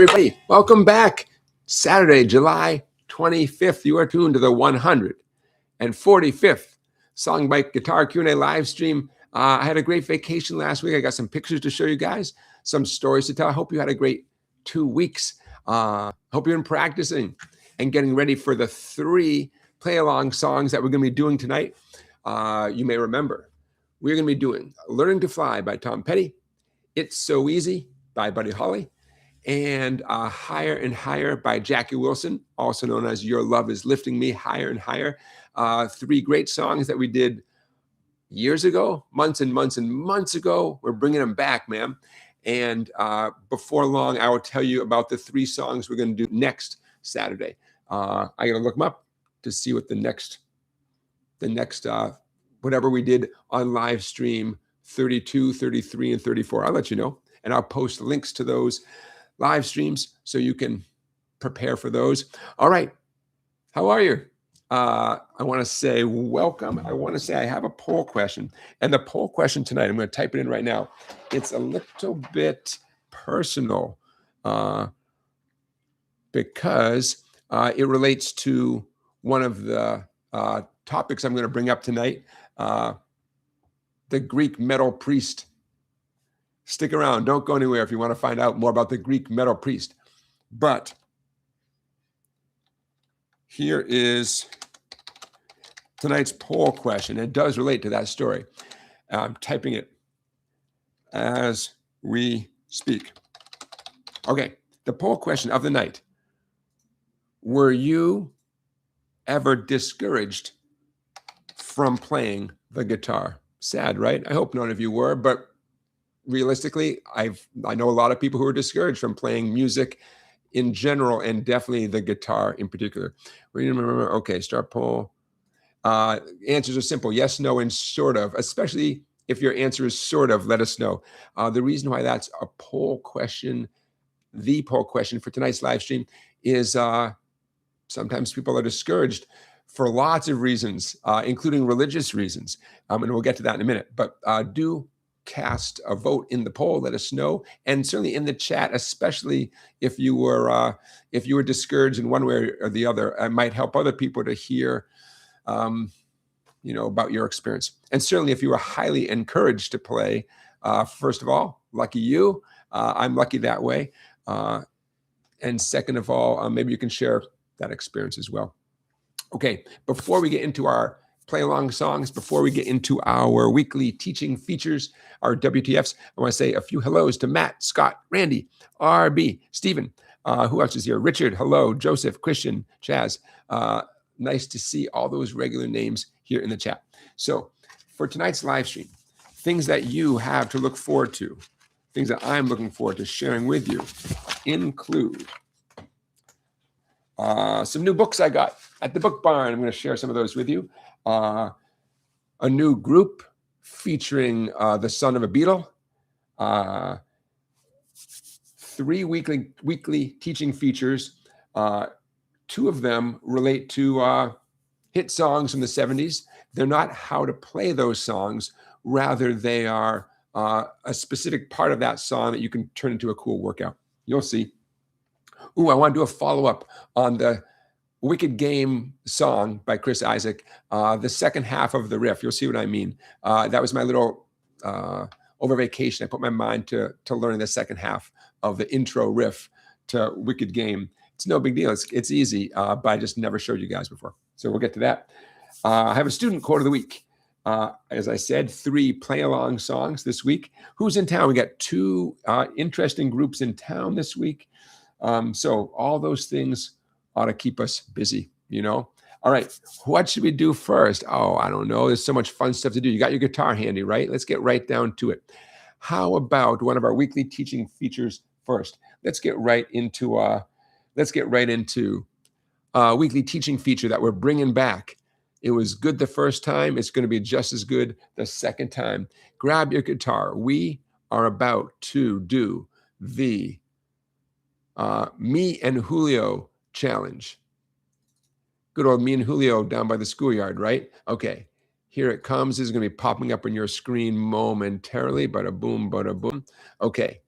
everybody. Welcome back. Saturday, July 25th. You are tuned to the 145th SongBike Guitar Q&A live stream. I had a great vacation last week. I got some pictures to show you guys, some stories to tell. I hope you had a great 2 weeks. Hope you're in practicing and getting ready for the 3 play-along songs that we're going to be doing tonight. You may remember, we're going to be doing Learning to Fly by Tom Petty, It's So Easy by Buddy Holly, and Higher and Higher by Jackie Wilson, also known as Your Love Is Lifting Me Higher and Higher. 3 great songs that we did years ago, months and months and months ago. We're bringing them back, man. And before long, I will tell you about the 3 songs we're going to do next Saturday. I got to look them up to see what the next whatever we did on live stream 32, 33, and 34. I'll let you know, and I'll post links to those live streams so you can prepare for those. All right, how are you? I want to say welcome. I want to say I have a poll question, and the poll question tonight, I'm going to type it in right now. It's a little bit personal because it relates to one of the topics I'm going to bring up tonight, the Greek metal priest. Stick around. Don't go anywhere if you want to find out more about the Greek metal priest. But here is tonight's poll question. It does relate to that story. I'm typing it as we speak. Okay, the poll question of the night. Were you ever discouraged from playing the guitar? Sad, right? I hope none of you were, but realistically, I know a lot of people who are discouraged from playing music in general, and definitely the guitar in particular. Remember, okay, start poll. Answers are simple: yes, no, and sort of. Especially if your answer is sort of, let us know. The reason why that's a poll question, the poll question for tonight's live stream, is sometimes people are discouraged for lots of reasons, including religious reasons. And we'll get to that in a minute. But do cast a vote in the poll. Let us know, and certainly in the chat, especially if you were discouraged in one way or the other. It might help other people to hear, about your experience. And certainly, if you were highly encouraged to play, first of all, lucky you. I'm lucky that way. And second of all, maybe you can share that experience as well. Okay, before we get into our play-along songs, before we get into our weekly teaching features, our WTFs, I want to say a few hellos to Matt, Scott, Randy, RB, Stephen. Who else is here? Richard, hello. Joseph, Christian, Chaz. Nice to see all those regular names here in the chat. So for tonight's live stream, things that you have to look forward to, things that I'm looking forward to sharing with you include some new books I got at the Book Barn. I'm going to share some of those with you. A new group featuring the son of a Beatle. 3 weekly teaching features. 2 of them relate to hit songs from the 70s. They're not how to play those songs. Rather, they are a specific part of that song that you can turn into a cool workout. You'll see. Ooh, I want to do a follow-up on the Wicked Game song by Chris Isaac, the second half of the riff. You'll see what I mean. That was my little, over vacation, I put my mind to learning the second half of the intro riff to Wicked Game. It's no big deal. It's easy, but I just never showed you guys before. So we'll get to that. I have a student quote of the week. As I said, 3 play-along songs this week. Who's in town? We got 2 interesting groups in town this week. So all those things ought to keep us busy, All right, what should we do first? Oh, I don't know. There's so much fun stuff to do. You got your guitar handy, right? Let's get right down to it. How about one of our weekly teaching features first? Let's get right into weekly teaching feature that we're bringing back. It was good the first time. It's going to be just as good the second time. Grab your guitar. We are about to do the Me and Julio challenge. Good old Me and Julio down by the schoolyard, right? Okay, here it comes. This is going to be popping up on your screen momentarily. Bada boom, bada boom. Okay,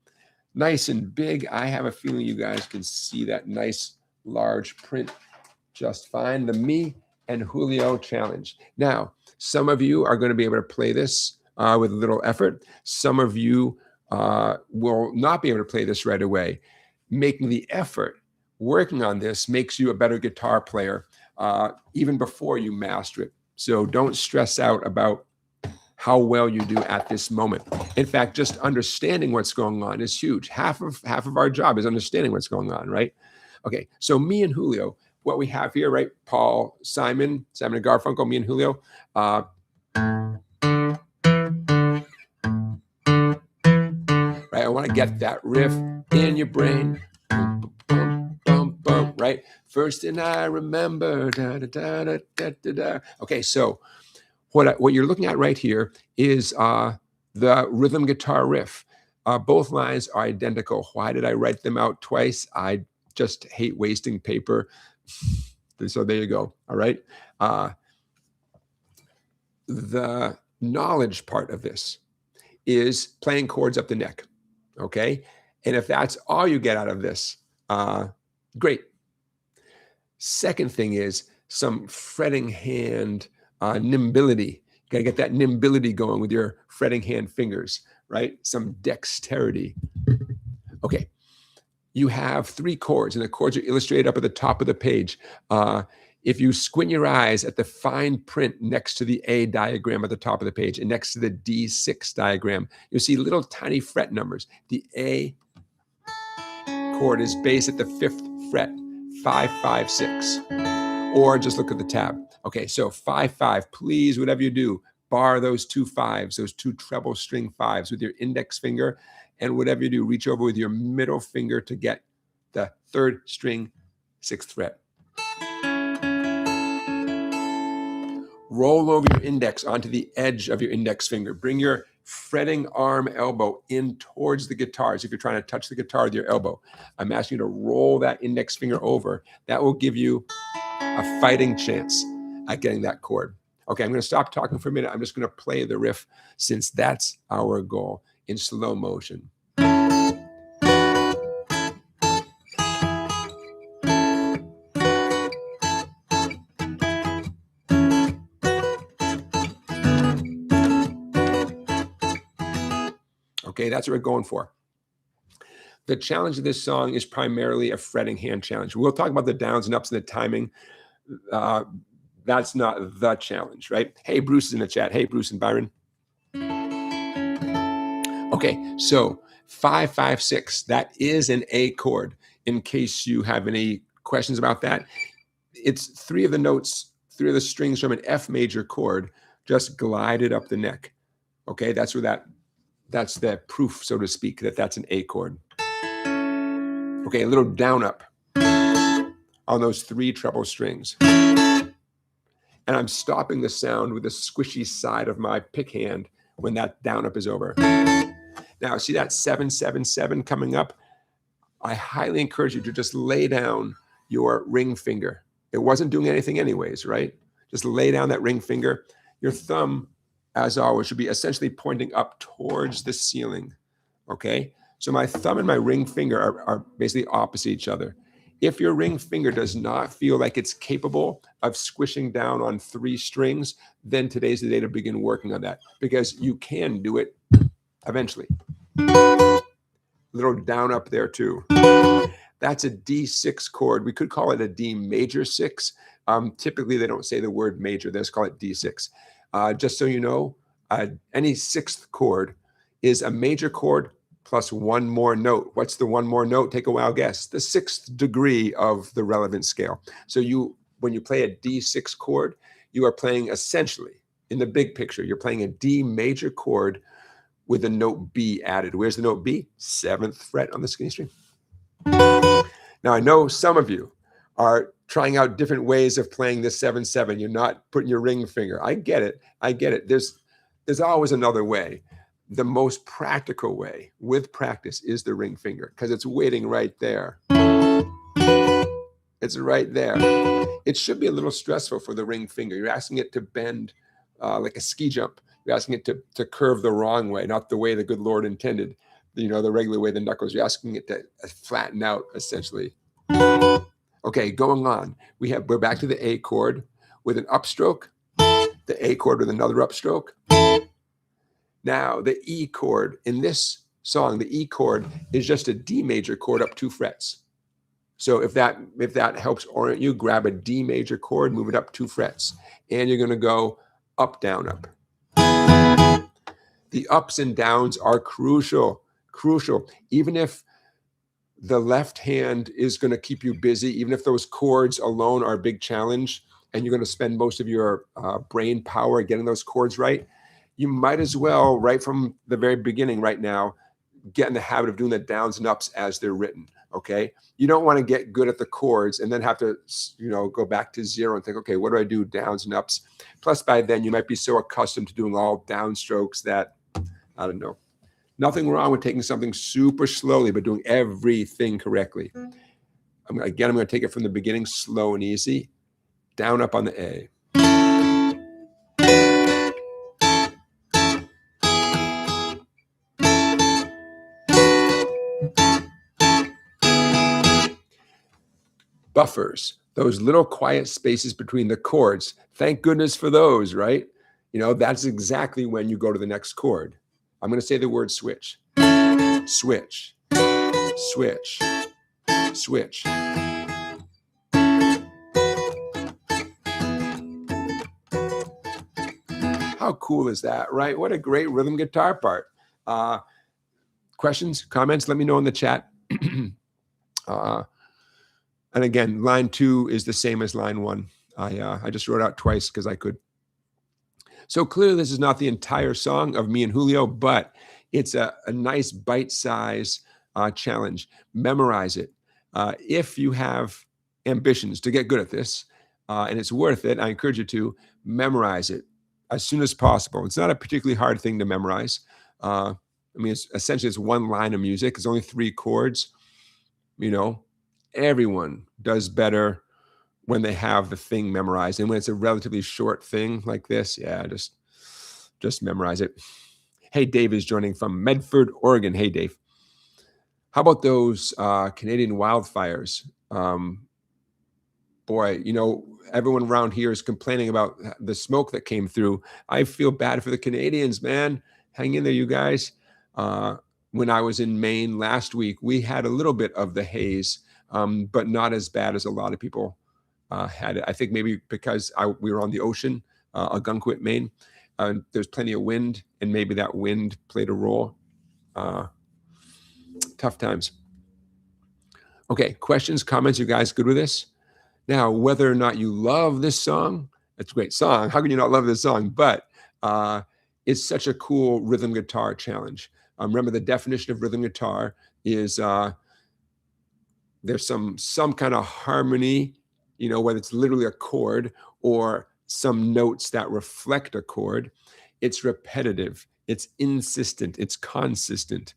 nice and big. I have a feeling you guys can see that nice large print just fine. The me and Julio challenge. Now, some of you are going to be able to play this with a little effort. Some of you will not be able to play this right away. Making the effort, working on this makes you a better guitar player even before you master it. So don't stress out about how well you do at this moment. In fact, just understanding what's going on is huge. Half of our job is understanding what's going on, right? Okay, so me and Julio, what we have here, right? Paul, Simon and Garfunkel, me and Julio. Right, I want to get that riff in your brain. Bum, bum, bum, bum, right? First thing I remember. Da, da, da, da, da, da, da. Okay, so what you're looking at right here is the rhythm guitar riff. Both lines are identical. Why did I write them out twice? I just hate wasting paper. So there you go. All right. The knowledge part of this is playing chords up the neck. Okay. And if that's all you get out of this, great. Second thing is some fretting hand nimbility. You got to get that nimbility going with your fretting hand fingers, right? Some dexterity. Okay. You have 3 chords, and the chords are illustrated up at the top of the page. If you squint your eyes at the fine print next to the A diagram at the top of the page and next to the D6 diagram, you'll see little tiny fret numbers. The A chord is based at the 5th fret, 5, 5, 6. Or just look at the tab. Okay, so 5, 5. Please, whatever you do, bar those 2 5s, those 2 treble string 5s with your index finger. And whatever you do, reach over with your middle finger to get the 3rd string, 6th fret. Roll over your index onto the edge of your index finger. Bring your fretting arm elbow in towards the guitar as if you're trying to touch the guitar with your elbow. I'm asking you to roll that index finger over. That will give you a fighting chance at getting that chord. Okay, I'm going to stop talking for a minute. I'm just going to play the riff since that's our goal in slow motion. Okay, that's what we're going for. The challenge of this song is primarily a fretting hand challenge. We'll talk about the downs and ups and the timing. That's not the challenge, right? Hey, Bruce is in the chat. Hey, Bruce and Byron. Okay, so 5, 5, 6. That is an A chord. In case you have any questions about that, it's 3 of the notes, 3 of the strings from an F major chord just glided up the neck. Okay, that's where that's the proof, so to speak, that that's an A chord. Okay, a little down up on those 3 treble strings. And I'm stopping the sound with the squishy side of my pick hand when that down up is over. Now, see that 7, 7, 7 coming up? I highly encourage you to just lay down your ring finger. It wasn't doing anything anyways, right? Just lay down that ring finger. Your thumb, as always, should be essentially pointing up towards the ceiling, okay? So my thumb and my ring finger are basically opposite each other. If your ring finger does not feel like it's capable of squishing down on 3 strings, then today's the day to begin working on that, because you can do it eventually. Little down up there too. That's a D6 chord. We could call it a D major 6. Typically, they don't say the word major. They just call it D6. Just so you know, any 6th chord is a major chord plus 1 more note. What's the 1 more note? Take a wild guess. The 6th degree of the relevant scale. So when you play a D6 chord, you are playing essentially, in the big picture, you're playing a D major chord with a note B added. Where's the note B? 7th fret on the skinny string. Now, I know some of you are trying out different ways of playing this 7/7. You're not putting your ring finger. I get it. I get it. There's always another way. The most practical way with practice is the ring finger, because it's waiting right there. It's right there. It should be a little stressful for the ring finger. You're asking it to bend like a ski jump. You're asking it to curve the wrong way, not the way the good Lord intended. the regular way the knuckles. You're asking it to flatten out, essentially. Okay, going on. We're back to the A chord with an upstroke, the A chord with another upstroke. Now, the E chord in this song, the E chord is just a D major chord up 2 frets. So if that helps orient you, grab a D major chord, move it up 2 frets, and you're going to go up, down, up. The ups and downs are crucial. Even if the left hand is going to keep you busy, even if those chords alone are a big challenge, and you're going to spend most of your brain power getting those chords right, you might as well, right from the very beginning right now, get in the habit of doing the downs and ups as they're written, okay? You don't want to get good at the chords and then have to, go back to 0 and think, okay, what do I do, downs and ups? Plus, by then, you might be so accustomed to doing all downstrokes that, I don't know. Nothing wrong with taking something super slowly, but doing everything correctly. I'm going to take it from the beginning, slow and easy. Down, up on the A. Buffers, those little quiet spaces between the chords. Thank goodness for those, right? That's exactly when you go to the next chord. I'm going to say the word switch. Switch, switch, switch. How cool is that, right? What a great rhythm guitar part. Questions, comments, let me know in the chat. And again, line 2 is the same as line 1. I just wrote out twice because I could. So clearly this is not the entire song of me and Julio, but it's a nice bite-size challenge. Memorize it. If you have ambitions to get good at this, and it's worth it, I encourage you to memorize it as soon as possible. It's not a particularly hard thing to memorize. Essentially it's one line of music. It's only 3 chords. Everyone does better when they have the thing memorized. And when it's a relatively short thing like this, yeah, just memorize it. Hey, Dave is joining from Medford, Oregon. Hey, Dave. How about those Canadian wildfires? Boy, everyone around here is complaining about the smoke that came through. I feel bad for the Canadians, man. Hang in there, you guys. When I was in Maine last week, we had a little bit of the haze, but not as bad as a lot of people had it. I think maybe because we were on the ocean, Algonquin, Maine. There's plenty of wind, and maybe that wind played a role. Tough times. Okay, questions, comments, you guys good with this? Now, whether or not you love this song, it's a great song. How can you not love this song? But it's such a cool rhythm guitar challenge. Remember, the definition of rhythm guitar is there's some kind of harmony, whether it's literally a chord or some notes that reflect a chord. It's repetitive, it's insistent, it's consistent.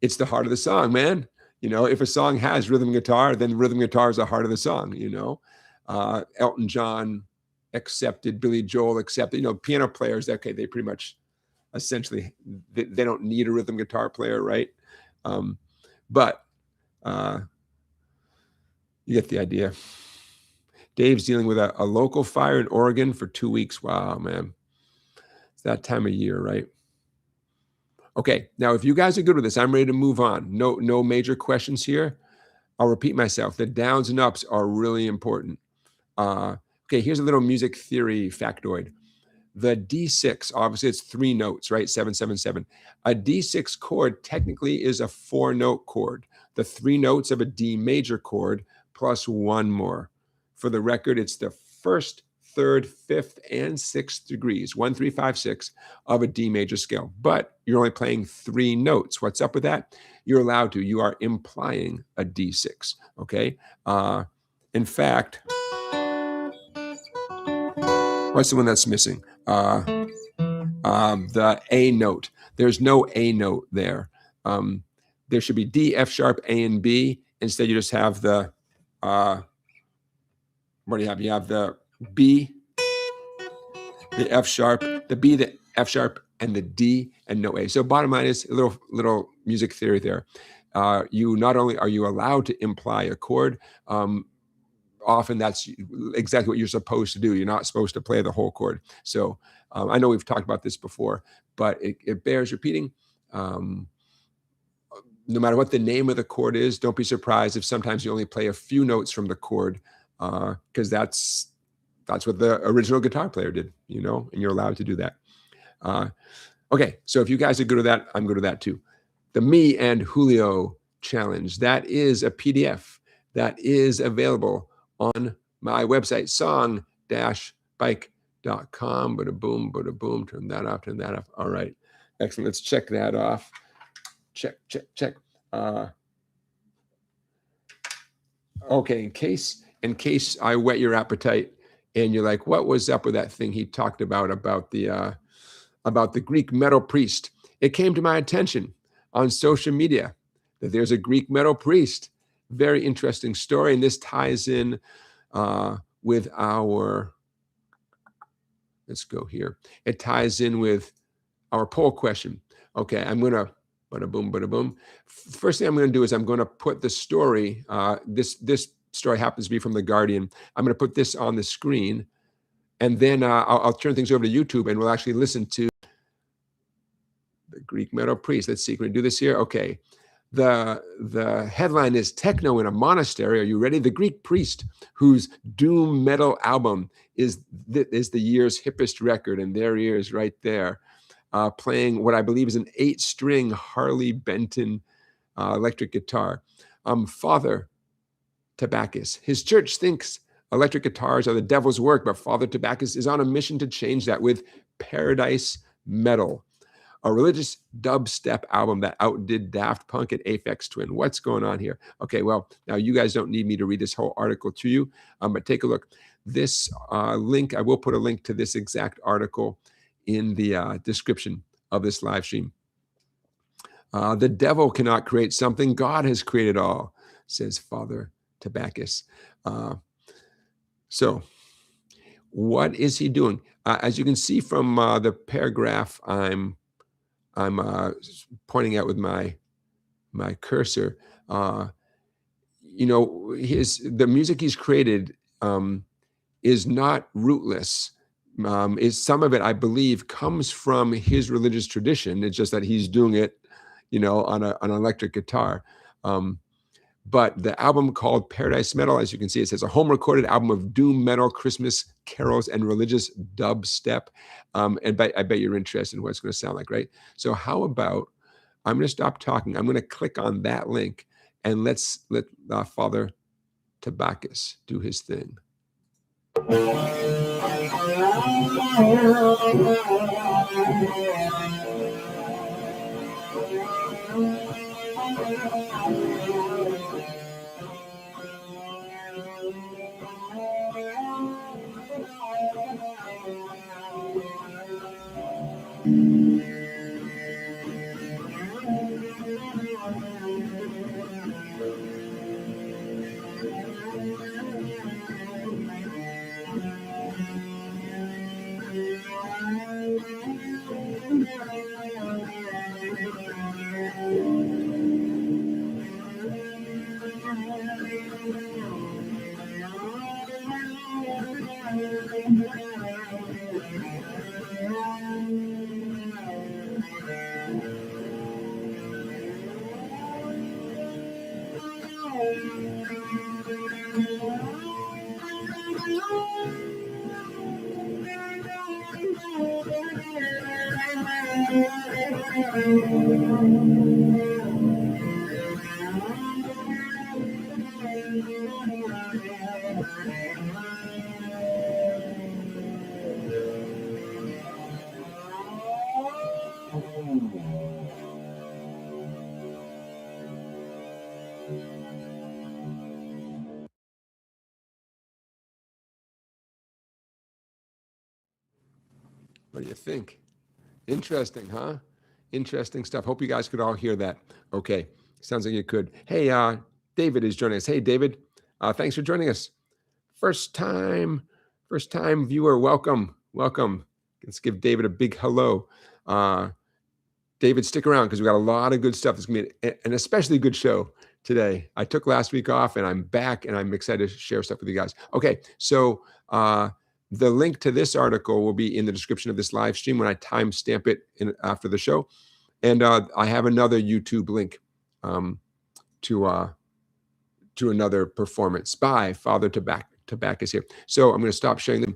It's the heart of the song, man. If a song has rhythm guitar, then rhythm guitar is the heart of the song, Elton John accepted, Billy Joel accepted, piano players, okay, they pretty much essentially, they don't need a rhythm guitar player, right? But you get the idea. Dave's dealing with a local fire in Oregon for 2 weeks. Wow, man. It's that time of year, right? Okay, now if you guys are good with this, I'm ready to move on. No major questions here. I'll repeat myself. The downs and ups are really important. Okay, here's a little music theory factoid. The D6, obviously it's 3 notes, right? 7, 7, 7. A D6 chord technically is a 4-note chord. The 3 notes of a D major chord plus 1 more. For the record, it's the 1st, 3rd, 5th, and 6th degrees, 1, 3, 5, 6 of a D major scale. But you're only playing 3 notes. What's up with that? You're allowed to. You are implying a D6, okay? In fact, what's the one that's missing? The A note. There's no A note there. There should be D, F sharp, A, and B. Instead, you just have the, what do you have? You have the B, the F sharp, the B, the F sharp, and the D and no A. So bottom line is a little music theory there. You not only are you allowed to imply a chord, often that's exactly what you're supposed to do. You're not supposed to play the whole chord. So I know we've talked about this before, but it bears repeating. No matter what the name of the chord is, don't be surprised if sometimes you only play a few notes from the chord, because that's what the original guitar player did, you know, and you're allowed to do that. Okay, so if you guys are good at that, I'm good at that too. The Me and Julio challenge, that is a PDF that is available on my website, song-bike.com. Bada boom, turn that off, turn that off. All right, excellent. Let's check that off. Check. Okay, in case I whet your appetite and you're like, what was up with that thing he talked about the Greek metal priest? It came to my attention on social media that there's a Greek metal priest. Very interesting story, and this ties in with our, let's go here. It ties in with our poll question. Okay, I'm gonna bada boom. First thing I'm gonna do is I'm gonna put the story, this story happens to be from The Guardian. I'm gonna put this on the screen, and then I'll turn things over to YouTube and we'll actually listen to the Greek metal priest. Let's see, can we do this here? Okay. The headline is Techno in a Monastery. Are you ready? The Greek priest whose doom metal album is the year's hippest record, and there he is right there, playing what I believe is an 8-string Harley Benton electric guitar. Father Tabakis. His church thinks electric guitars are the devil's work, but Father Tabakis is on a mission to change that with Paradise Metal, a religious dubstep album that outdid Daft Punk and Aphex Twin. What's going on here? Okay, well, now you guys don't need me to read this whole article to you, but take a look. This link, I will put a link to this exact article in the description of this live stream. The devil cannot create something. God has created all, says Father Tabakis. So what is he doing? As you can see from the paragraph I'm pointing out with my cursor, you know, the music he's created is not rootless. Some of it, I believe, comes from his religious tradition. It's just that he's doing it, you know, on an electric guitar. But the album called Paradise Metal, as you can see, it says a home-recorded album of doom metal, Christmas carols, and religious dubstep. And I bet you're interested in what it's going to sound like, right? So how about, I'm going to stop talking. I'm going to click on that link, and let Father Tabakis do his thing. What do you think? Interesting, huh? Interesting stuff. Hope you guys could all hear that. Okay, sounds like you could. Hey, David is joining us. Hey, David, thanks for joining us. First time viewer, welcome. Let's give David a big hello. David, stick around because we got a lot of good stuff. It's going to be an especially good show today. I took last week off and I'm back and I'm excited to share stuff with you guys. Okay, so the link to this article will be in the description of this live stream when I timestamp it after the show. And I have another YouTube link to another performance by Father Tabakis here. So I'm going to stop sharing them.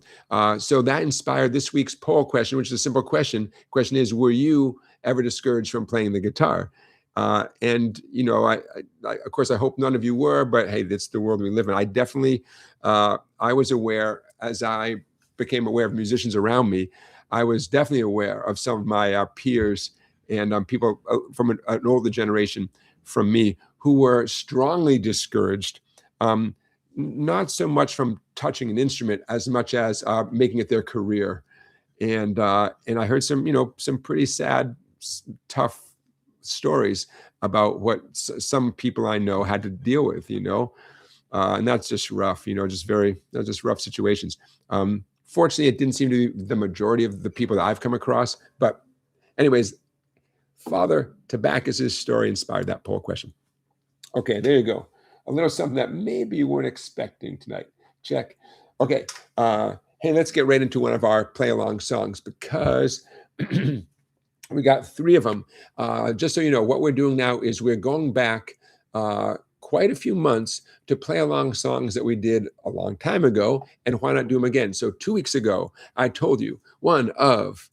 So that inspired this week's poll question, which is a simple question. Question is, were you ever discouraged from playing the guitar? And, you know, I of course, I hope none of you were, but hey, that's the world we live in. I definitely, I was aware as I became aware of musicians around me, I was definitely aware of some of my peers and people from an older generation from me who were strongly discouraged, not so much from touching an instrument as much as making it their career. And I heard some, you know, some pretty sad, tough stories about what some people I know had to deal with, you know, and that's just rough, you know, just rough situations. Fortunately, it didn't seem to be the majority of the people that I've come across. But anyways, Father Tabakis' story inspired that poll question. Okay, there you go. A little something that maybe you weren't expecting tonight. Check. Okay. Hey, let's get right into one of our play-along songs because we got 3 of them. Just so you know, what we're doing now is we're going back quite a few months to play along songs that we did a long time ago, and why not do them again? So 2 weeks ago, I told you one of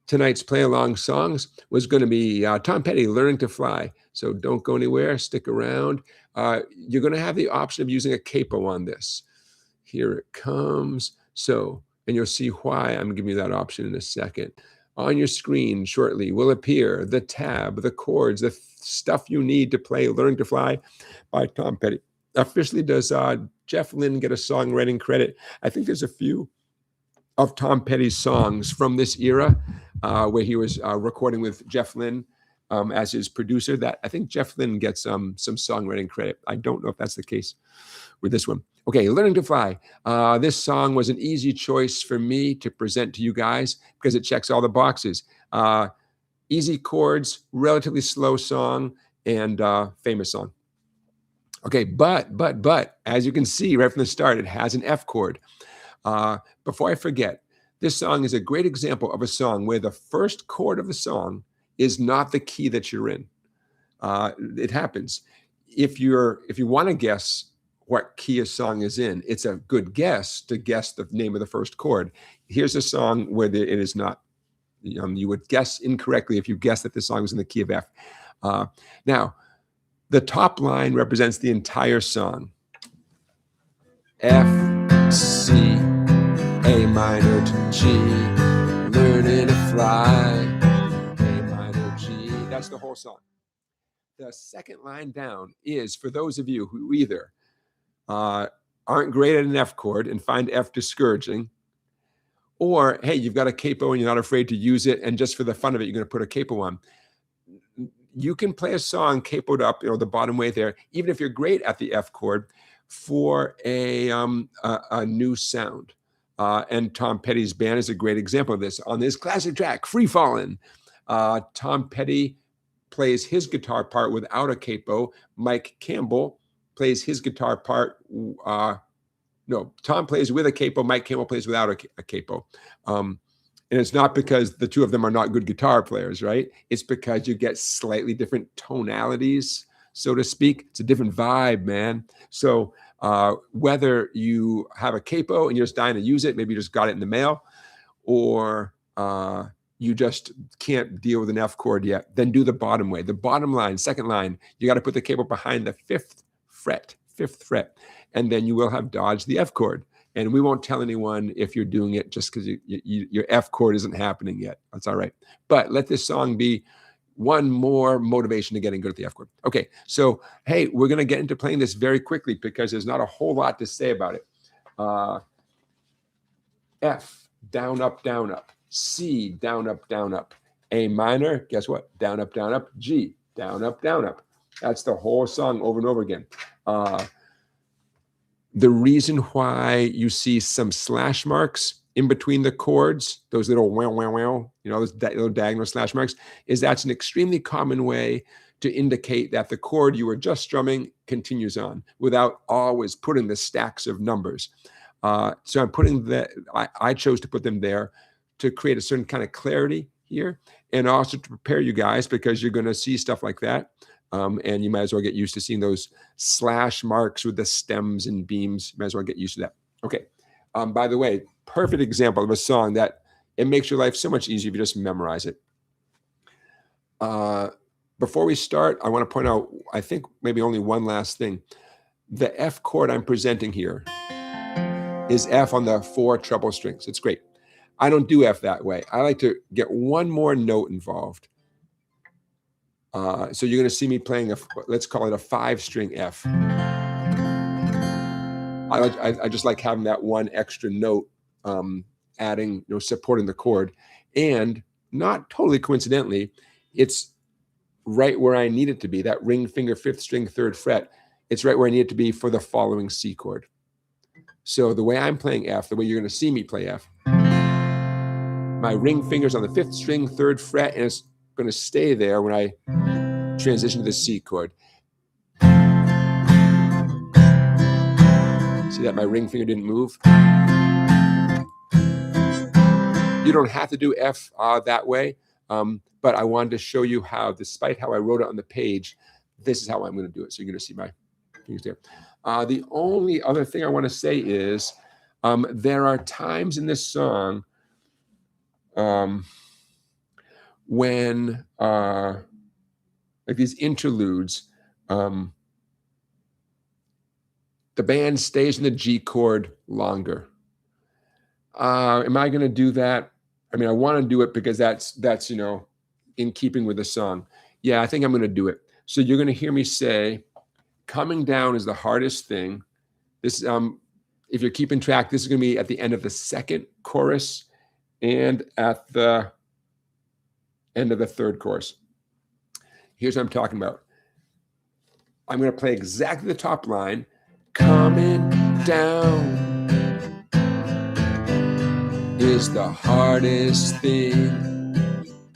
tonight's play-along songs was going to be Tom Petty, Learning to Fly. So don't go anywhere, stick around. You're going to have the option of using a capo on this. Here it comes. So, and you'll see why I'm giving you that option in a second. On your screen shortly will appear the tab, the chords, the stuff you need to play Learning to Fly by Tom Petty. Officially, does Jeff Lynne get a songwriting credit? I think there's a few of Tom Petty's songs from this era where he was recording with Jeff Lynne as his producer, that I think Jeff Lynne gets some songwriting credit. I don't know if that's the case with this one. Okay, Learning to Fly. This song was an easy choice for me to present to you guys because it checks all the boxes. Easy chords, relatively slow song, and famous song. Okay, but, as you can see right from the start, it has an F chord. Before I forget, this song is a great example of a song where the first chord of the song is not the key that you're in. It happens. If you want to guess what key a song is in, it's a good guess to guess the name of the first chord. Here's a song where it is not. You would guess incorrectly if you guessed that the song was in the key of F. Now, the top line represents the entire song. F, C, A minor to G, learning to fly, A minor, G. That's the whole song. The second line down is for those of you who either aren't great at an F chord and find F discouraging, or, hey, you've got a capo and you're not afraid to use it, and just for the fun of it, you're going to put a capo on. You can play a song capoed up, the bottom way there, even if you're great at the F chord, for a new sound. And Tom Petty's band is a great example of this. On this classic track, Free Fallin', Tom Petty plays his guitar part without a capo. Mike Campbell plays his guitar part. No, Tom plays with a capo. Mike Campbell plays without a capo. And it's not because the two of them are not good guitar players, right? It's because you get slightly different tonalities, so to speak. It's a different vibe, man. So whether you have a capo and you're just dying to use it, maybe you just got it in the mail, or you just can't deal with an F chord yet, then do the bottom way. The bottom line, second line, you got to put the capo behind the fifth fret, and then you will have dodged the F chord. And we won't tell anyone if you're doing it just because your F chord isn't happening yet. That's all right. But let this song be one more motivation to getting good at the F chord. Okay, so, hey, we're going to get into playing this very quickly because there's not a whole lot to say about it. F, down, up, down, up. C, down, up, down, up. A minor, guess what? Down, up, down, up. G, down, up, down, up. That's the whole song over and over again. The reason why you see some slash marks in between the chords, those little wow, wow, wow, you know, those little diagonal slash marks, that's an extremely common way to indicate that the chord you were just strumming continues on without always putting the stacks of numbers. So I'm putting I chose to put them there to create a certain kind of clarity here, and also to prepare you guys because you're going to see stuff like that. And you might as well get used to seeing those slash marks with the stems and beams. You might as well get used to that. Okay. By the way, perfect example of a song that it makes your life so much easier if you just memorize it. Before we start, I want to point out, I think maybe only one last thing. The F chord I'm presenting here is F on the 4 treble strings. It's great. I don't do F that way. I like to get one more note involved. So you're going to see me playing let's call it a 5-string F. I just like having that one extra note, adding, supporting the chord, and not totally coincidentally, it's right where I need it to be. That ring finger 5th string 3rd fret. It's right where I need it to be for the following C chord. So the way I'm playing F, the way you're going to see me play F, my ring finger's on the 5th string 3rd fret, and it's going to stay there when I transition to the C chord. See that my ring finger didn't move? You don't have to do F that way, but I wanted to show you how, despite how I wrote it on the page, this is how I'm going to do it. So you're going to see my fingers there. The only other thing I want to say is there are times in this song when, like these interludes, the band stays in the G chord longer. Am I going to do that? I mean, I want to do it because that's in keeping with the song. Yeah, I think I'm going to do it. So you're going to hear me say, coming down is the hardest thing. This, if you're keeping track, this is going to be at the end of the 2nd chorus and at the end of the 3rd chorus. Here's what I'm talking about. I'm going to play exactly the top line. Coming down is the hardest thing.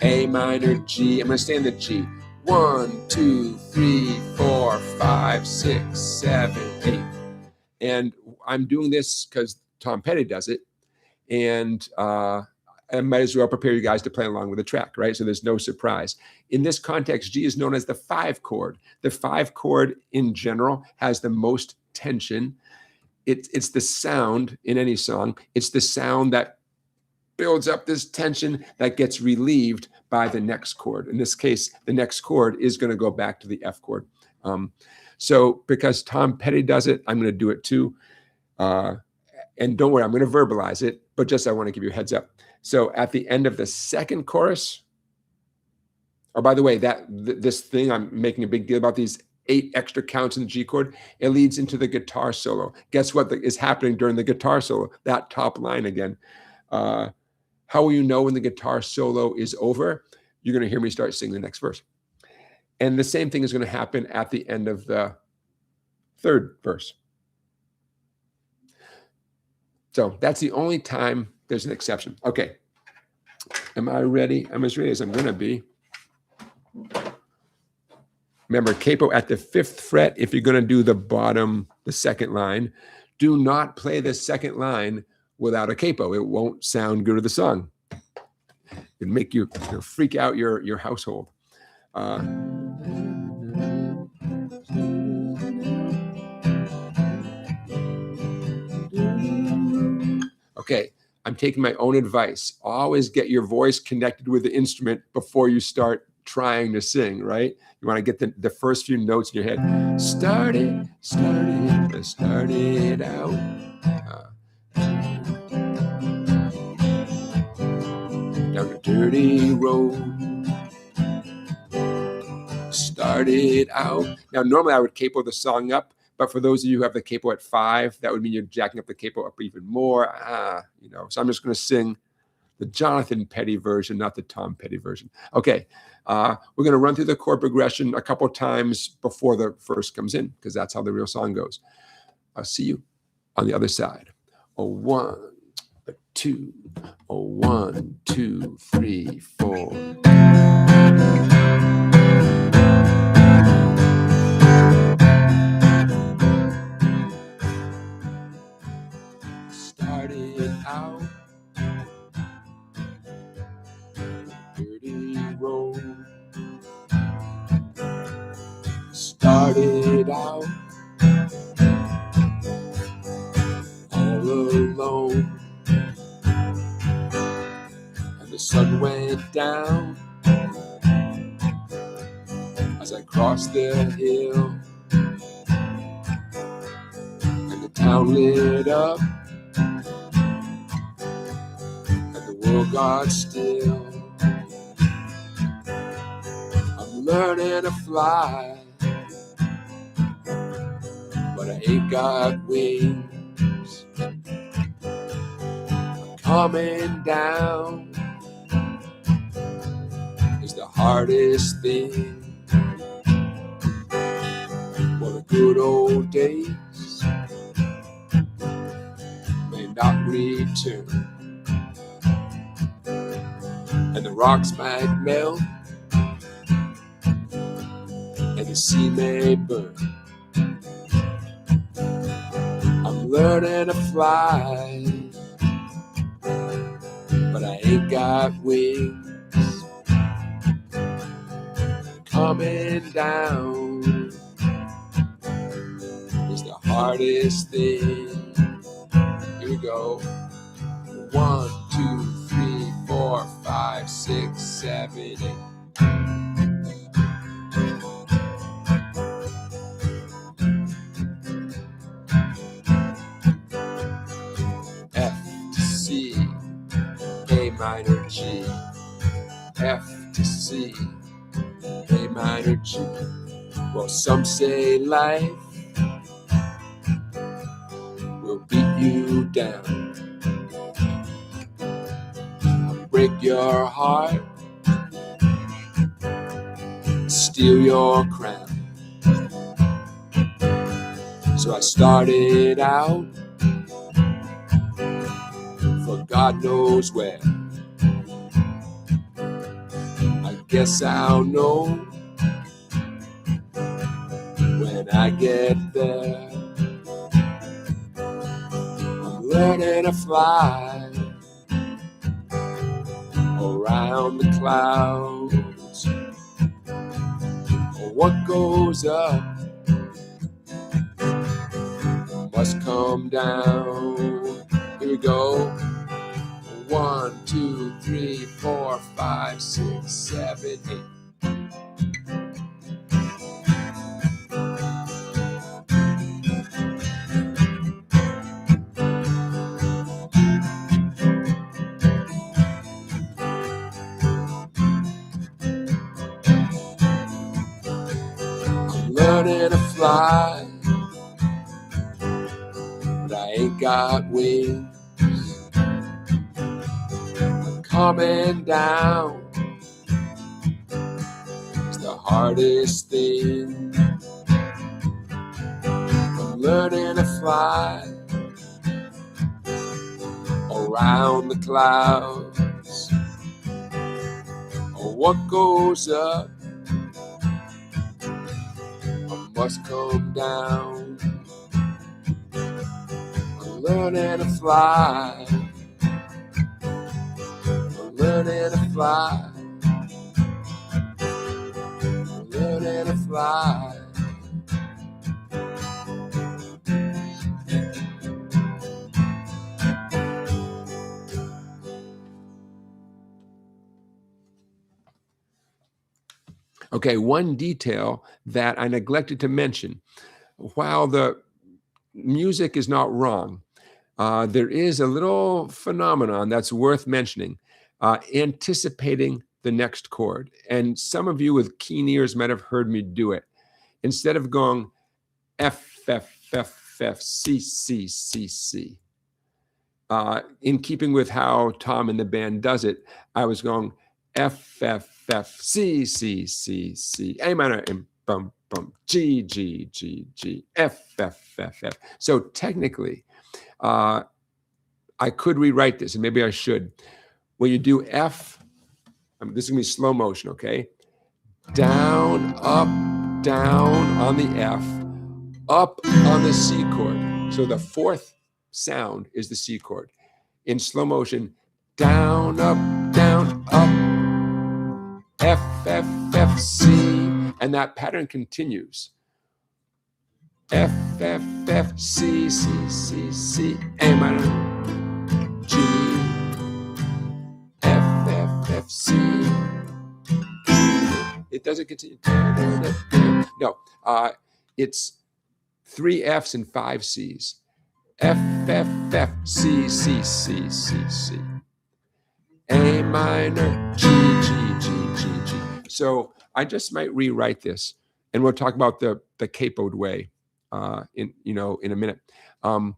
A minor G. I'm going to stay in the G. 1, 2, 3, 4, 5, 6, 7, 8. And I'm doing this because Tom Petty does it. And I might as well prepare you guys to play along with the track, right? So there's no surprise. In this context, G is known as the 5 chord. The 5 chord in general has the most tension. It's the sound in any song. It's the sound that builds up this tension that gets relieved by the next chord. In this case, the next chord is going to go back to the F chord. So because Tom Petty does it, I'm going to do it too. And don't worry, I'm going to verbalize it, but just I want to give you a heads up. So at the end of the 2nd chorus, or by the way, this thing I'm making a big deal about, these 8 extra counts in the G chord, it leads into the guitar solo. Guess what is happening during the guitar solo? That top line again. How will you know when the guitar solo is over? You're going to hear me start singing the next verse. And the same thing is going to happen at the end of the 3rd verse. So that's the only time there's an exception. Okay. Am I ready? I'm as ready as I'm going to be. Remember, capo at the 5th fret. If you're going to do the 2nd line, do not play the 2nd line without a capo. It won't sound good to the song. It'd make you freak out your household. Okay, I'm taking my own advice. Always get your voice connected with the instrument before you start trying to sing, right? You want to get the first few notes in your head. Started out. Down the dirty road. Started out. Now, normally I would capo the song up, but for those of you who have the capo at 5, that would mean you're jacking up the capo up even more. So I'm just going to sing the Jonathan Petty version, not the Tom Petty version. Okay, we're going to run through the chord progression a couple times before the verse comes in, because that's how the real song goes. I'll see you on the other side. 1, 2. 1, 2, 3, 4. Started out dirty road. Started out all alone, and the sun went down as I crossed the hill, and the town lit up, and the world got still. I'm learning to fly, but I ain't got wings. Coming down is the hardest thing. Well, the good old days may not return, and the rocks might melt, and the sea may burn. I'm learning to fly, but I ain't got wings. Coming down is the hardest thing. Here we go. 1, 2, 3, 4, 5, 6, 7, 8. F to C, A minor G. F to C, A minor G. Well, some say life will beat you down, break your heart, steal your crown. So I started out for God knows where. I guess I'll know when I get there. I'm learning to fly around the clouds. What goes up must come down. Here we go. 1, 2, 3, 4, 5, 6, 7, 8. I'm learning to fly, but I ain't got wings. Coming down is the hardest thing. I'm learning to fly around the clouds. What goes up must come down. I'm learning to fly. Learning to fly, learning to fly. Okay, one detail that I neglected to mention. While the music is not wrong, there is a little phenomenon that's worth mentioning. Anticipating the next chord. And some of you with keen ears might have heard me do it. Instead of going F, F, F, F, C, C, C, C. In keeping with how Tom and the band does it, I was going F, F, F, C, C, C, C, A minor, and bum, bum, G, G, G, G, F, F, F, F. So technically, I could rewrite this, and maybe I should. When you do F, this is going to be slow motion, okay? Down, up, down on the F, up on the C chord. So the fourth sound is the C chord. In slow motion, down, up, F, F, F, C, and that pattern continues. F, F, F, C, C, C, C, A minor, G, F, F, F, C. It doesn't continue. No, it's 3 Fs and 5 Cs. F, F, F, C, C, C, C, C. A minor, G, G, G, G, G. So I just might rewrite this, and we'll talk about the capoed way in a minute. And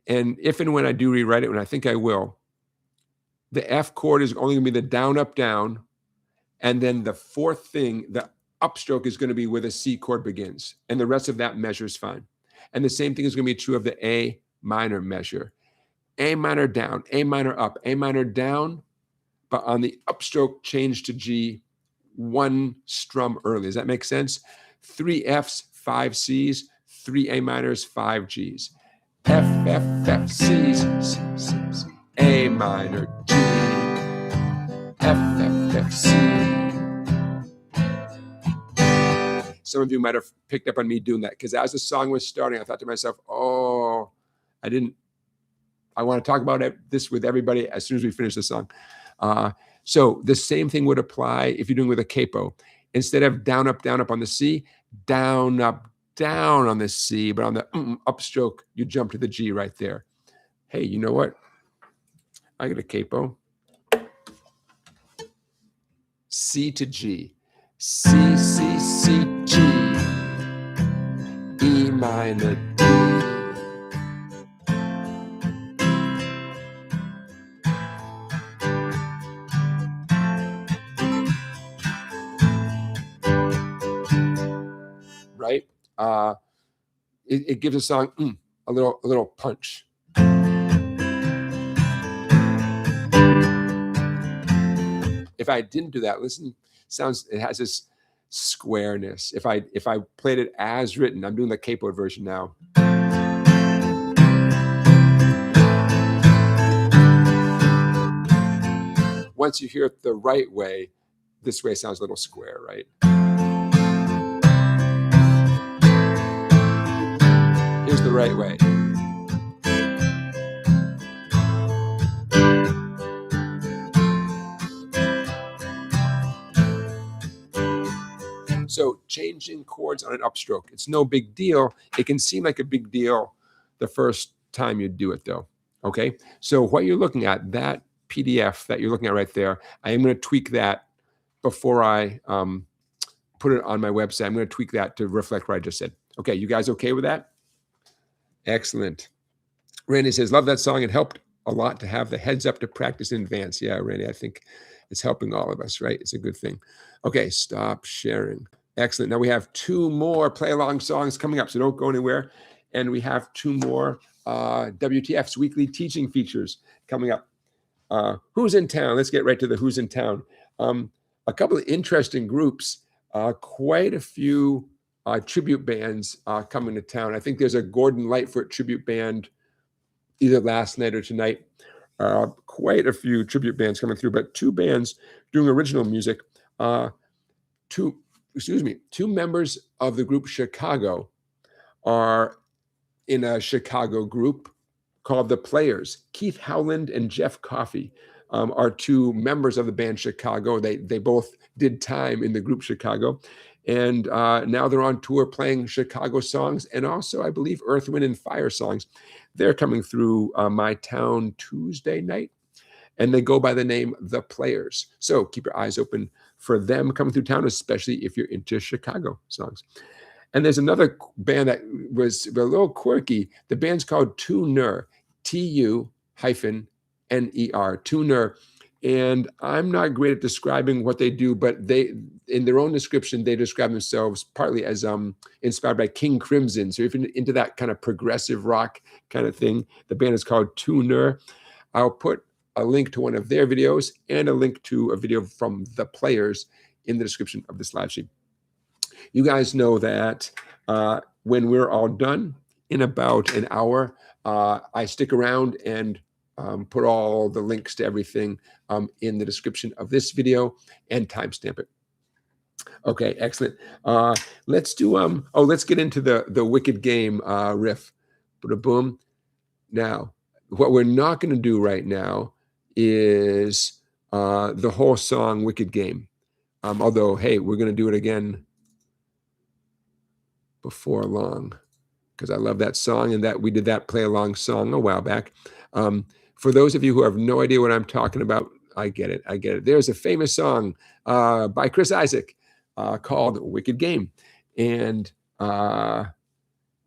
if and when I do rewrite it, and I think I will, the F chord is only going to be the down, up, down, and then the fourth thing, the upstroke, is going to be where the C chord begins, and the rest of that measure is fine. And the same thing is going to be true of the A minor measure. A minor down, A minor up, A minor down, but on the upstroke change to G 1 strum early. Does that make sense? 3 Fs, 5 Cs, 3 A minors, 5 Gs. F, F, F, Cs, C, C, C, A minor, G, F, F, F, C. Some of you might have picked up on me doing that, because as the song was starting, I thought to myself, oh, I want to talk about this with everybody as soon as we finish the song. So the same thing would apply if you're doing with a capo. Instead of down, up on the C, down, up, down on the C, but on the upstroke, you jump to the G right there. Hey, you know what? I got a capo. C to G. C, C, C, G. E minor, D. Right? It gives a song a little punch. If I didn't do that, listen, it has this squareness. If I played it as written, I'm doing the capoed version now. Once you hear it the right way, this way sounds a little square, right? Here's the right way. So changing chords on an upstroke, it's no big deal. It can seem like a big deal the first time you do it, though. Okay, so what you're looking at, that PDF that you're looking at right there, I am going to tweak that before I put it on my website. I'm going to tweak that to reflect what I just said. Okay, you guys okay with that? Excellent. Randy says, love that song. It helped a lot to have the heads up to practice in advance. Yeah, Randy, I think it's helping all of us, right? It's a good thing. Okay, stop sharing. Excellent. Now we have 2 more play-along songs coming up, so don't go anywhere. And we have 2 more WTF's weekly teaching features coming up. Who's in town? Let's get right to the who's in town. A couple of interesting groups, quite a few tribute bands coming to town. I think there's a Gordon Lightfoot tribute band either last night or tonight. Quite a few tribute bands coming through, but 2 bands doing original music. 2 members of the group Chicago are in a Chicago group called The Players. Keith Howland and Jeff Coffey are 2 members of the band Chicago. They both did time in the group Chicago. And now they're on tour playing Chicago songs and also, I believe, Earth, Wind, and Fire songs. They're coming through my town Tuesday night, and they go by the name The Players. So keep your eyes open for them coming through town, especially if you're into Chicago songs. And there's another band that was a little quirky. The band's called Tuner, T-U-N-E-R, Tuner. And I'm not great at describing what they do, but they, in their own description, they describe themselves partly as inspired by King Crimson. So if you're into that kind of progressive rock kind of thing, the band is called Tuner. I'll put a link to one of their videos and a link to a video from the players in the description of this live stream. You guys know that when we're all done in about an hour, I stick around and put all the links to everything in the description of this video and timestamp it. Okay, excellent. Let's do let's get into the wicked game riff. Boom. Now, what we're not going to do right now is the whole song Wicked Game. Although, hey, we're going to do it again before long, because I love that song, and that we did that play along song a while back. For those of you who have no idea what I'm talking about, I get it. There's a famous song by Chris Isaak called Wicked Game. And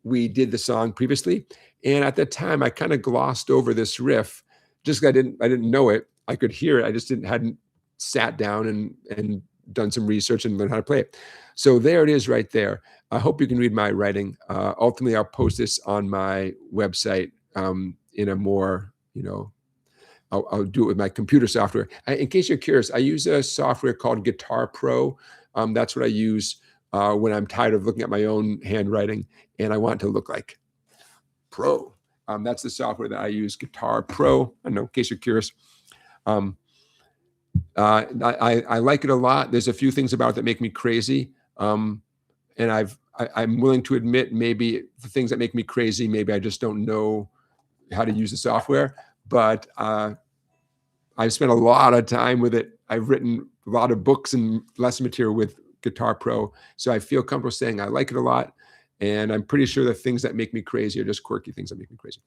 we did the song previously. And at the time, I kind of glossed over this riff just because I didn't know it. I could hear it. I just hadn't sat down and done some research and learned how to play it. So there it is right there. I hope you can read my writing. Ultimately, I'll post this on my website in a more, I'll do it with my computer software. In case you're curious, I use a software called Guitar Pro. That's what I use when I'm tired of looking at my own handwriting and I want it to look like pro. That's the software that I use, Guitar Pro. I don't know, in case you're curious. I like it a lot. There's a few things about it that make me crazy. And I'm willing to admit maybe the things that make me crazy, maybe I just don't know how to use the software. But I've spent a lot of time with it. I've written a lot of books and lesson material with Guitar Pro. So I feel comfortable saying I like it a lot. And I'm pretty sure the things that make me crazy are just quirky things that make me crazy.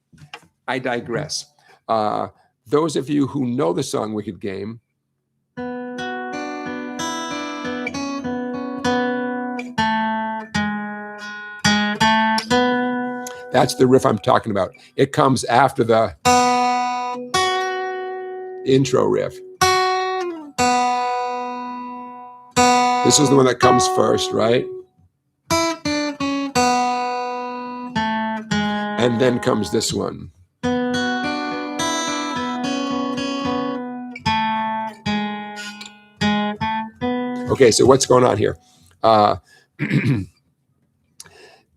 I digress. Those of you who know the song Wicked Game, that's the riff I'm talking about. It comes after the intro riff. This is the one that comes first, right? And then comes this one. Okay, so what's going on here? I'm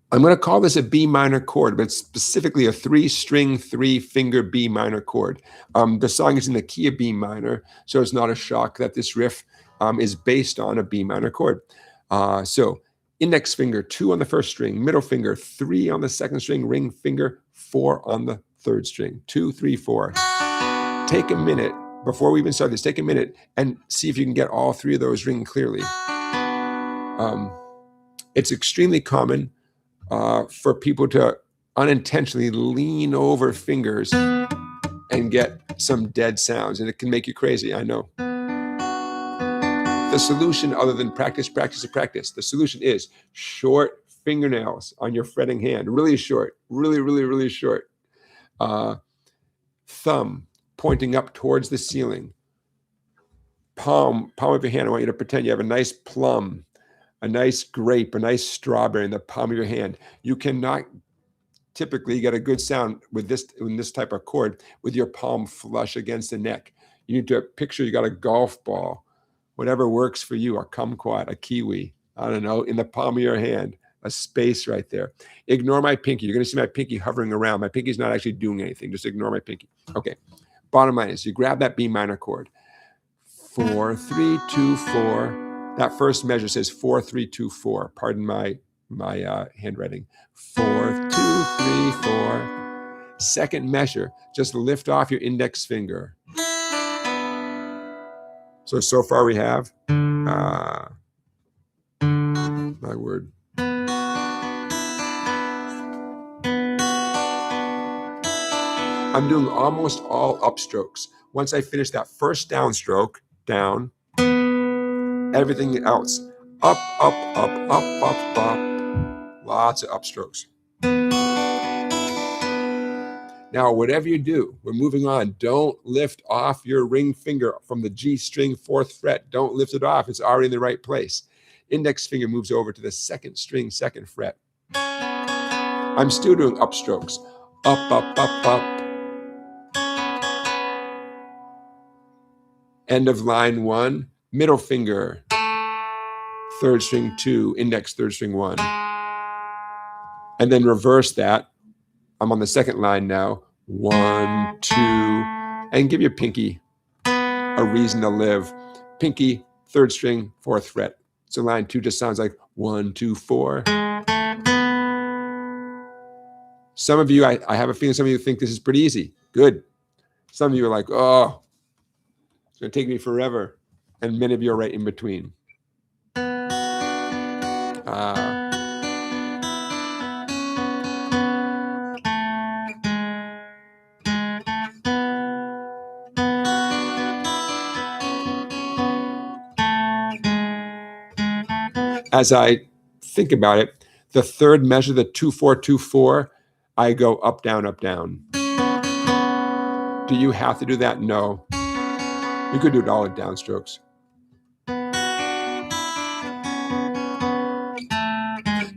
going to call this a B minor chord, but it's specifically a 3-string, 3-finger B minor chord. The song is in the key of B minor, so it's not a shock that this riff is based on a B minor chord. So index finger, 2 on the first string, middle finger, 3 on the second string, ring finger, 4 on the third string, 2, 3, 4. Take a minute, before we even start this, take a minute and see if you can get all 3 of those ringing clearly. It's extremely common for people to unintentionally lean over fingers and get some dead sounds, and it can make you crazy, I know. The solution, other than practice, the solution is short fingernails on your fretting hand, really short, really short. Thumb pointing up towards the ceiling. Palm of your hand, I want you to pretend you have a nice plum, a nice grape, a nice strawberry in the palm of your hand. You cannot typically get a good sound with this in this type of chord with your palm flush against the neck. You need to picture you got a golf ball, whatever works for you, a kumquat, a kiwi, I don't know, in the palm of your hand, a space right there. Ignore my pinky. You're going to see my pinky hovering around. My pinky's not actually doing anything. Just ignore my pinky. Okay. Bottom line is you grab that B minor chord. 4, 3, 2, 4. That first measure says 4, 3, 2, 4. Pardon my handwriting. 4, 2, 3, 4. Second measure, just lift off your index finger. So far we have, my word. I'm doing almost all upstrokes. Once I finish that first downstroke, down, everything else, up, up, up, up, up, up, lots of upstrokes. Now, whatever you do, we're moving on. Don't lift off your ring finger from the G string 4th fret. Don't lift it off. It's already in the right place. Index finger moves over to the 2nd string, 2nd fret. I'm still doing upstrokes. Up, up, up, up. End of line 1, middle finger, 3rd string 2, index 3rd string 1. And then reverse that. I'm on the 2nd line now. 1, 2, and give your pinky a reason to live. Pinky, 3rd string, 4th fret. So line 2 just sounds like 1, 2, 4. Some of you, I have a feeling some of you think this is pretty easy. Good. Some of you are like, oh, it's going to take me forever. And many of you are right in between. As I think about it, the 3rd measure, the 2-4-2-4, I go up, down, up, down. Do you have to do that? No. You could do it all in downstrokes.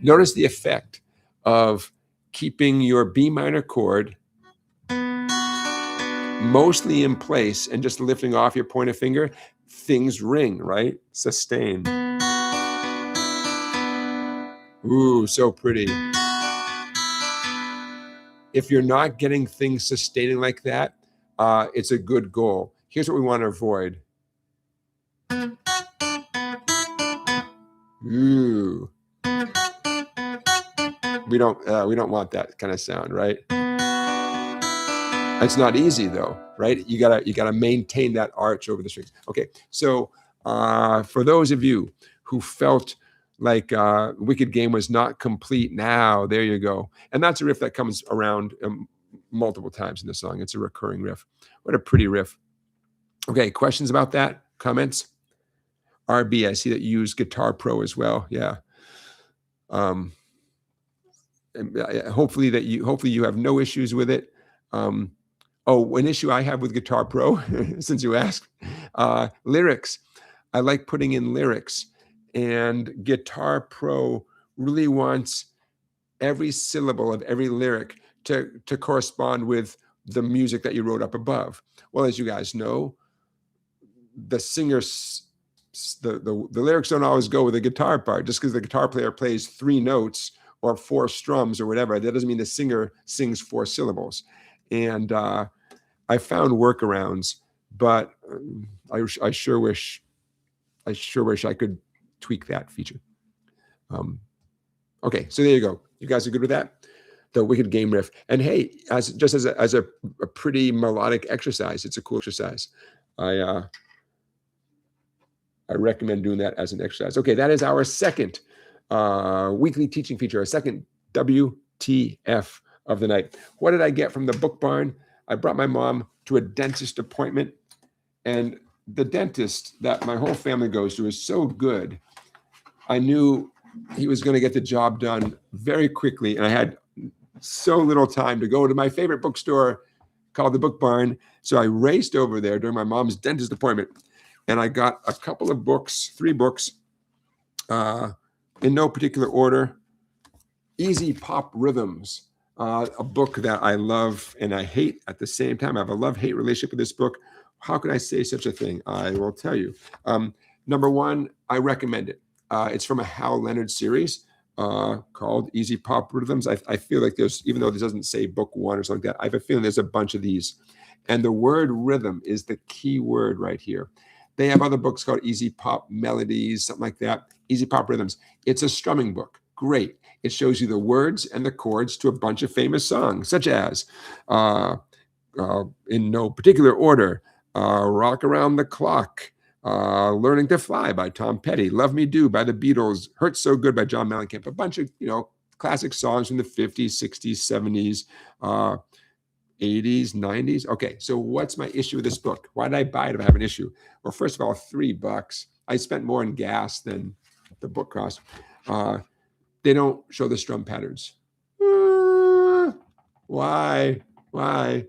Notice the effect of keeping your B minor chord mostly in place and just lifting off your pointer finger. Things ring, right? Sustain. Ooh, so pretty. If you're not getting things sustaining like that, it's a good goal. Here's what we want to avoid. Ooh. We don't want that kind of sound, right? It's not easy though, right? You gotta maintain that arch over the strings. Okay, so for those of you who felt like Wicked Game was not complete, now there you go. And that's a riff that comes around multiple times in the song. It's a recurring riff. What a pretty riff. Okay, questions about that? Comments? RB, I see that you use Guitar Pro as well. Yeah. Hopefully you have no issues with it. Oh, an issue I have with Guitar Pro, since you asked, lyrics. I like putting in lyrics, and Guitar Pro really wants every syllable of every lyric to correspond with the music that you wrote up above. Well, as you guys know, the singers, the lyrics don't always go with the guitar part. Just because the guitar player plays 3 notes or 4 strums or whatever, that doesn't mean the singer sings 4 syllables. And I found workarounds, but I sure wish I could tweak that feature. Okay, so there you go. You guys are good with that? The Wicked Game riff. And hey, as a pretty melodic exercise, it's a cool exercise. I recommend doing that as an exercise. Okay, that is our second weekly teaching feature, our second WTF of the night. What did I get from the Book Barn? I brought my mom to a dentist appointment, and the dentist that my whole family goes to is so good. I knew he was going to get the job done very quickly, and I had so little time to go to my favorite bookstore called the Book Barn. So I raced over there during my mom's dentist appointment, and I got a couple of books, 3 books, in no particular order. Easy Pop Rhythms, a book that I love and I hate at the same time. I have a love-hate relationship with this book. How could I say such a thing? I will tell you. Number 1, I recommend it. It's from a Hal Leonard series called Easy Pop Rhythms. I feel like there's, even though this doesn't say book 1 or something like that, I have a feeling there's a bunch of these. And the word rhythm is the key word right here. They have other books called Easy Pop Melodies, something like that. Easy Pop Rhythms. It's a strumming book. Great. It shows you the words and the chords to a bunch of famous songs, such as, in no particular order, Rock Around the Clock, Learning to Fly by Tom Petty, Love Me Do by the Beatles, Hurts So Good by John Mellencamp, a bunch of, classic songs from the 50s, 60s, 70s, 80s, 90s. Okay, so what's my issue with this book? Why did I buy it if I have an issue? Well, first of all, $3. I spent more in gas than the book cost. They don't show the strum patterns. Why? The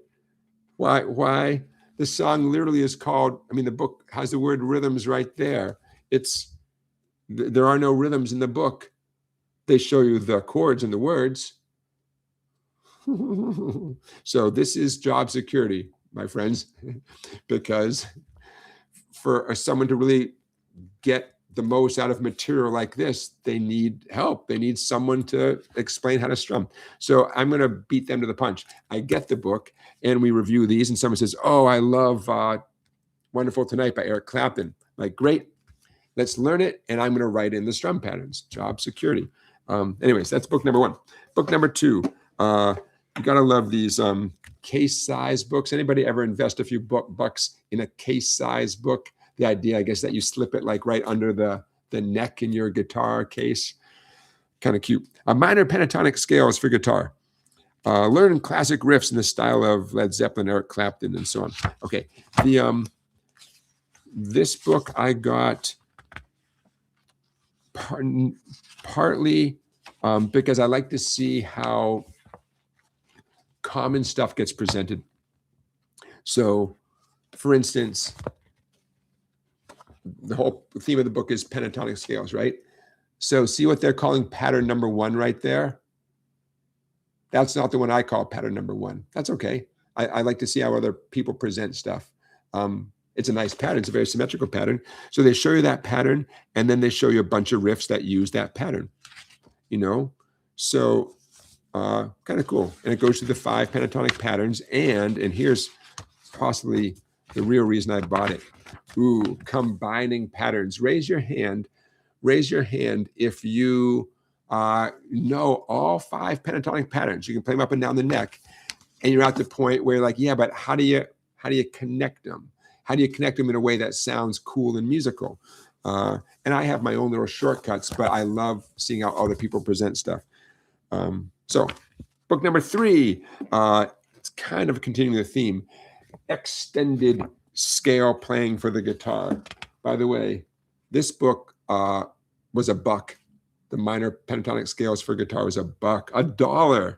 song literally is called, the book has the word rhythms right there. There are no rhythms in the book. They show you the chords and the words. So this is job security, my friends, because for someone to really get the most out of material like this, they need help. They need someone to explain how to strum. So I'm going to beat them to the punch. I get the book and we review these, and someone says, oh, I love Wonderful Tonight by Eric Clapton. Like, great, let's learn it. And I'm going to write in the strum patterns, job security. Anyways, that's book number one. Book number two, you got to love these case size books. Anybody ever invest a few bucks in a case size book? The idea, I guess, that you slip it like right under the neck in your guitar case. Kind of cute. Minor pentatonic scales for guitar. Learn classic riffs in the style of Led Zeppelin, Eric Clapton, and so on. Okay. This book I got partly because I like to see how common stuff gets presented. So, for instance, the whole theme of the book is pentatonic scales, right? So see what they're calling pattern number one right there? That's not the one I call pattern number one. That's okay. I like to see how other people present stuff. It's a nice pattern. It's a very symmetrical pattern. So they show you that pattern, and then they show you a bunch of riffs that use that pattern, you know? So kind of cool. And it goes through the 5 pentatonic patterns, and here's possibly the real reason I bought it. Ooh, combining patterns. Raise your hand if you know all 5 pentatonic patterns. You can play them up and down the neck, and you're at the point where you're like, yeah, but how do you connect them? How do you connect them in a way that sounds cool and musical? And I have my own little shortcuts, but I love seeing how other people present stuff. So book number 3, it's kind of continuing the theme, extended scale playing for the guitar. By the way, this book was $1. The minor pentatonic scales for guitar was $1. $1.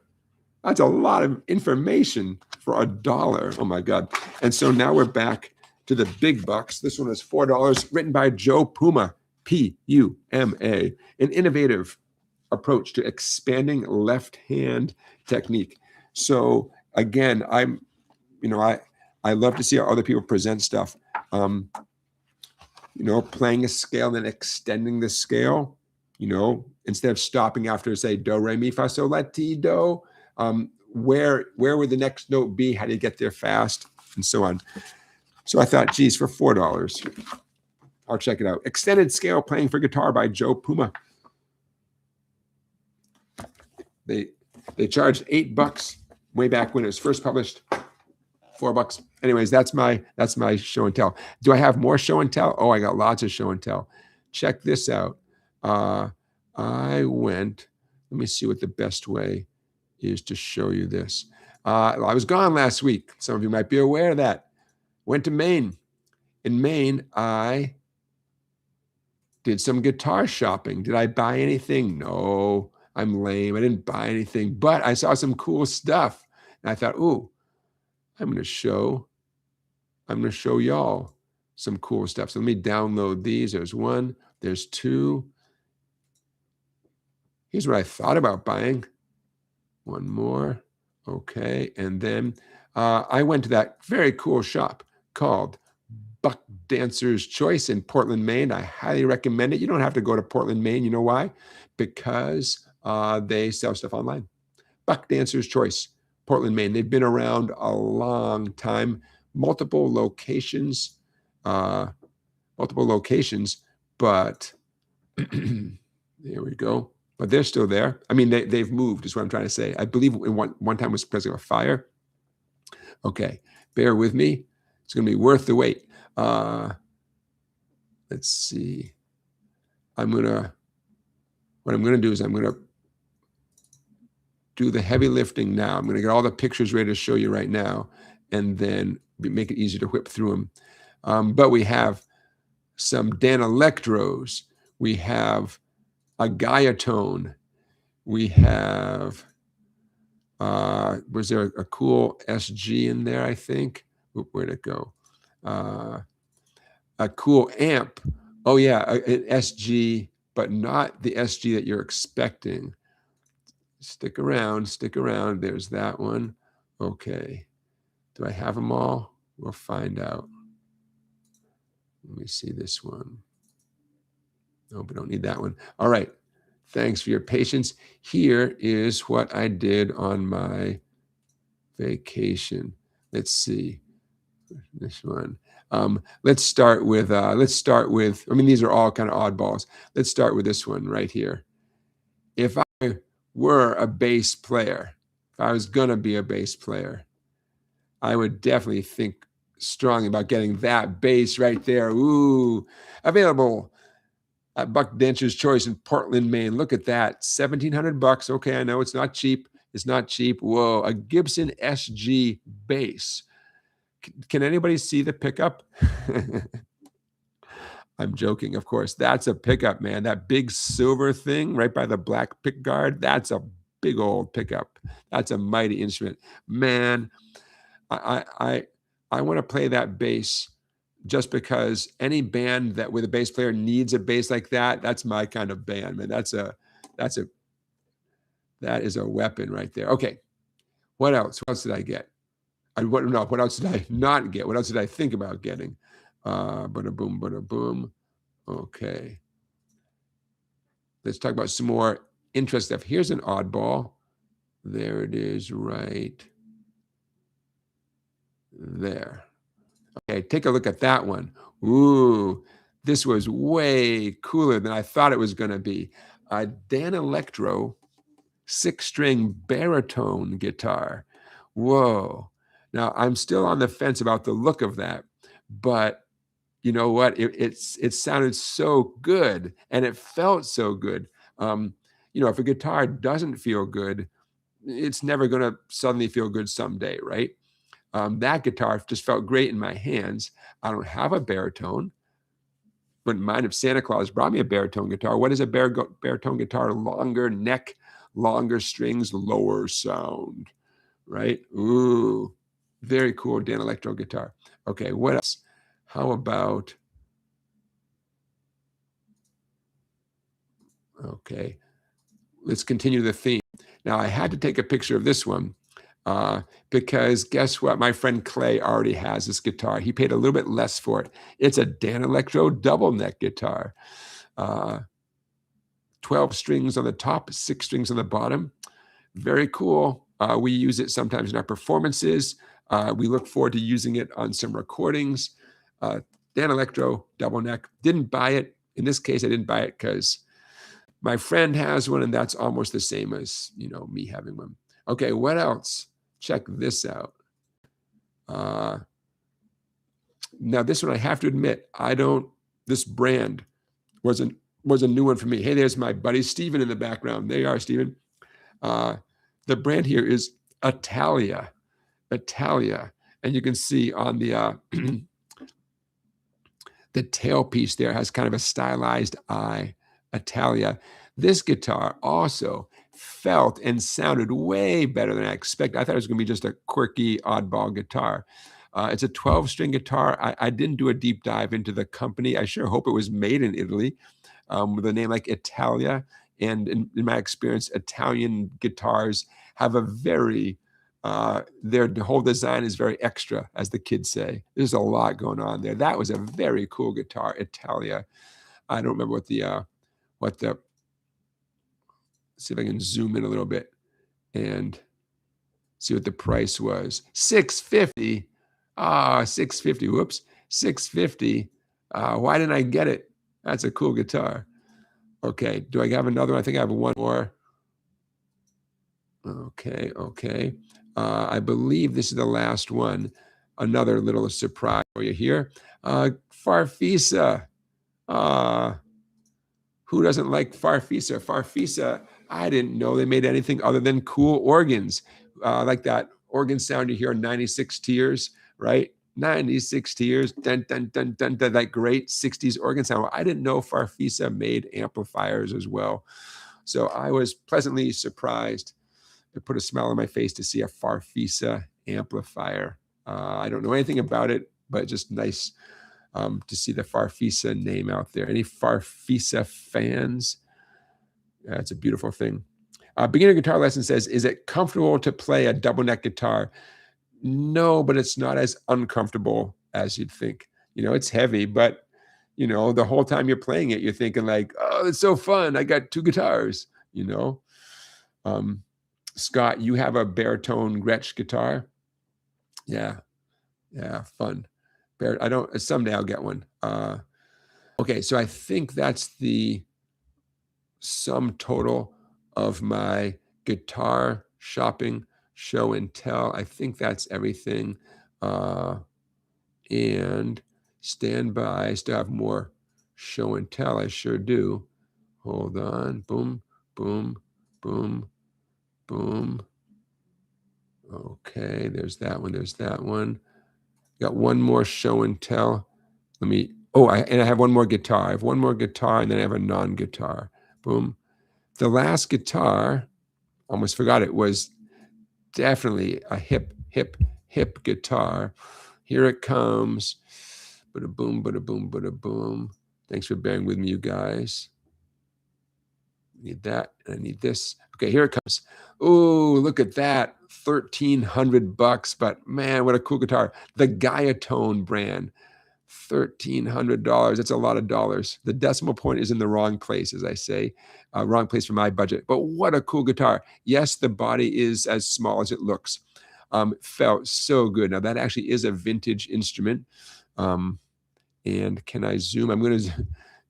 That's a lot of information for $1. Oh my God. And so now we're back to the big bucks. This one is $4, written by Joe Puma, P-U-M-A, an innovative approach to expanding left hand technique. So again, I love to see how other people present stuff. Playing a scale and then extending the scale, instead of stopping after, say, do, re, mi, fa, sol, la, ti, do, where would the next note be? How do you get there fast? And so on. So I thought, geez, for $4, I'll check it out. Extended Scale Playing for Guitar by Joe Puma. They charged $8 way back when it was first published. $4. Anyways, that's my show and tell. Do I have more show and tell? Oh, I got lots of show and tell. Check this out. Let me see what the best way is to show you this. I was gone last week. Some of you might be aware of that. Went to Maine. In Maine, I did some guitar shopping. Did I buy anything? No, I'm lame. I didn't buy anything, but I saw some cool stuff. And I thought, ooh, I'm going to show y'all some cool stuff. So let me download these. There's 1, there's 2. Here's what I thought about buying. 1 more. Okay. And then I went to that very cool shop called Buck Dancer's Choice in Portland, Maine. I highly recommend it. You don't have to go to Portland, Maine. You know why? Because they sell stuff online. Buck Dancer's Choice, Portland, Maine. They've been around a long time. Multiple locations, but there we go. But they're still there. I mean, they've moved is what I'm trying to say. I believe one time was because of a fire. Okay, bear with me. It's going to be worth the wait. Let's see. What I'm going to do is I'm going to do the heavy lifting now. I'm going to get all the pictures ready to show you right now, and then make it easy to whip through them. But we have some Dan Electros. We have a Gaiatone. We have, was there a cool SG in there, I think? Where'd it go? A cool amp. Oh yeah, an SG, but not the SG that you're expecting. Stick around. There's that one. Okay. Do I have them all? We'll find out. Let me see this one. Nope, we don't need that one. All right. Thanks for your patience. Here is what I did on my vacation. Let's see this one. Let's start with, I mean, these are all kind of oddballs. Let's start with this one right here. If I were a bass player, if I was going to be a bass player, I would definitely think strongly about getting that bass right there. Ooh, available at Buck Dentures Choice in Portland, Maine. Look at that, $1,700. Okay, I know it's not cheap. It's not cheap. Whoa, a Gibson SG bass. Can anybody see the pickup? I'm joking, of course. That's a pickup, man. That big silver thing right by the black pick guard, that's a big old pickup. That's a mighty instrument. Man, I want to play that bass just because any band that with a bass player needs a bass like that, that's my kind of band, man. That is a weapon right there. Okay. What else? What else did I get? What else did I not get? What else did I think about getting? Bada boom, bada boom. Okay. Let's talk about some more interest stuff. Here's an oddball. There it is right there. Okay, take a look at that one. Ooh, this was way cooler than I thought it was going to be. A Dan Electro 6-string baritone guitar. Whoa. Now, I'm still on the fence about the look of that, but you know what? It sounded so good, and it felt so good. If a guitar doesn't feel good, it's never going to suddenly feel good someday, right? That guitar just felt great in my hands. I don't have a baritone. Wouldn't mind if Santa Claus brought me a baritone guitar. What is a baritone guitar? Longer neck, longer strings, lower sound, right? Ooh, very cool Dan Electro guitar. Okay, what else? How about, okay, let's continue the theme. Now, I had to take a picture of this one because guess what? My friend Clay already has this guitar. He paid a little bit less for it. It's a Dan Electro double neck guitar. 12 strings on the top, 6 strings on the bottom. Very cool. We use it sometimes in our performances. We look forward to using it on some recordings. Dan Electro double neck. Didn't buy it. In this case, I didn't buy it because my friend has one, and that's almost the same as, me having one. Okay, what else? Check this out. Now, this one I have to admit, this brand was a new one for me. Hey, there's my buddy Steven in the background. There you are, Steven. The brand here is Italia. And you can see on the the tailpiece there has kind of a stylized eye, Italia. This guitar also felt and sounded way better than I expected. I thought it was going to be just a quirky, oddball guitar. It's a 12-string guitar. I didn't do a deep dive into the company. I sure hope it was made in Italy with a name like Italia. And in my experience, Italian guitars have a very, their whole design is very extra, as the kids say. There's a lot going on there. That was a very cool guitar, Italia. I don't remember let's see if I can zoom in a little bit and see what the price was. $650. $650. Whoops. $650. Why didn't I get it? That's a cool guitar. Okay. Do I have another one? I think I have one more. Okay. I believe this is the last one. Another little surprise for you here. Farfisa. Who doesn't like Farfisa? Farfisa, I didn't know they made anything other than cool organs. Like that organ sound you hear in 96 Tears, right? 96 Tears, dun, dun, dun, dun, dun, that great 60s organ sound. Well, I didn't know Farfisa made amplifiers as well. So I was pleasantly surprised. It put a smile on my face to see a Farfisa amplifier. I don't know anything about it, but just nice to see the Farfisa name out there. Any Farfisa fans? It's a beautiful thing. Beginner Guitar Lesson says, is it comfortable to play a double neck guitar? No, but it's not as uncomfortable as you'd think. It's heavy, but you know, the whole time you're playing it, you're thinking like, oh, it's so fun. I got 2 guitars, you know. Scott, you have a baritone Gretsch guitar? Yeah, fun. Someday I'll get one. Okay, so I think that's the sum total of my guitar shopping show and tell. I think that's everything. And stand by. I still have more show and tell. I sure do. Hold on. Boom, boom, boom, boom. Okay, there's that one. There's that one. Got one more show and tell. Let me, and I have one more guitar. I have one more guitar, and then I have a non-guitar. Boom. The last guitar, almost forgot it, was definitely a hip guitar. Here it comes. Bada boom, bada boom, bada boom. Thanks for bearing with me, you guys. Need that, and I need this. Okay, here it comes. Oh, look at that. $1,300, but man, what a cool guitar. The Gaiatone brand. $1,300. That's a lot of dollars. The decimal point is in the wrong place, as I say. Wrong place for my budget. But what a cool guitar. Yes, the body is as small as it looks. Felt so good. Now, that actually is a vintage instrument. And can I zoom? I'm going to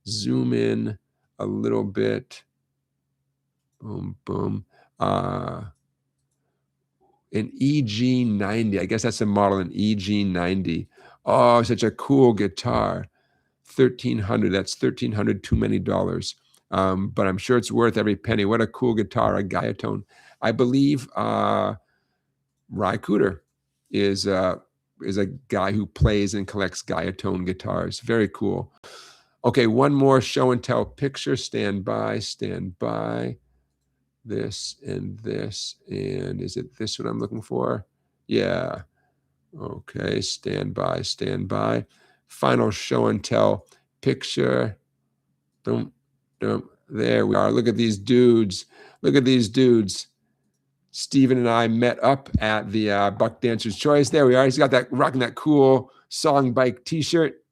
zoom in a little bit. Boom, boom. An EG90. I guess that's a model, an EG90. Oh, such a cool guitar. $1,300. That's $1,300 too many dollars. But I'm sure it's worth every penny. What a cool guitar, a Gaiatone. I believe Ry Cooter is a guy who plays and collects Gaiatone guitars. Very cool. Okay, one more show and tell picture. Stand by, stand by. This and this. And is it this what I'm looking for? Yeah. Okay, stand by, stand by. Final show and tell picture. Boom, boom. There we are. Look at these dudes. Look at these dudes. Steven and I met up at the Buck Dancer's Choice. There we are. He's got that, rocking that cool SongBike t-shirt.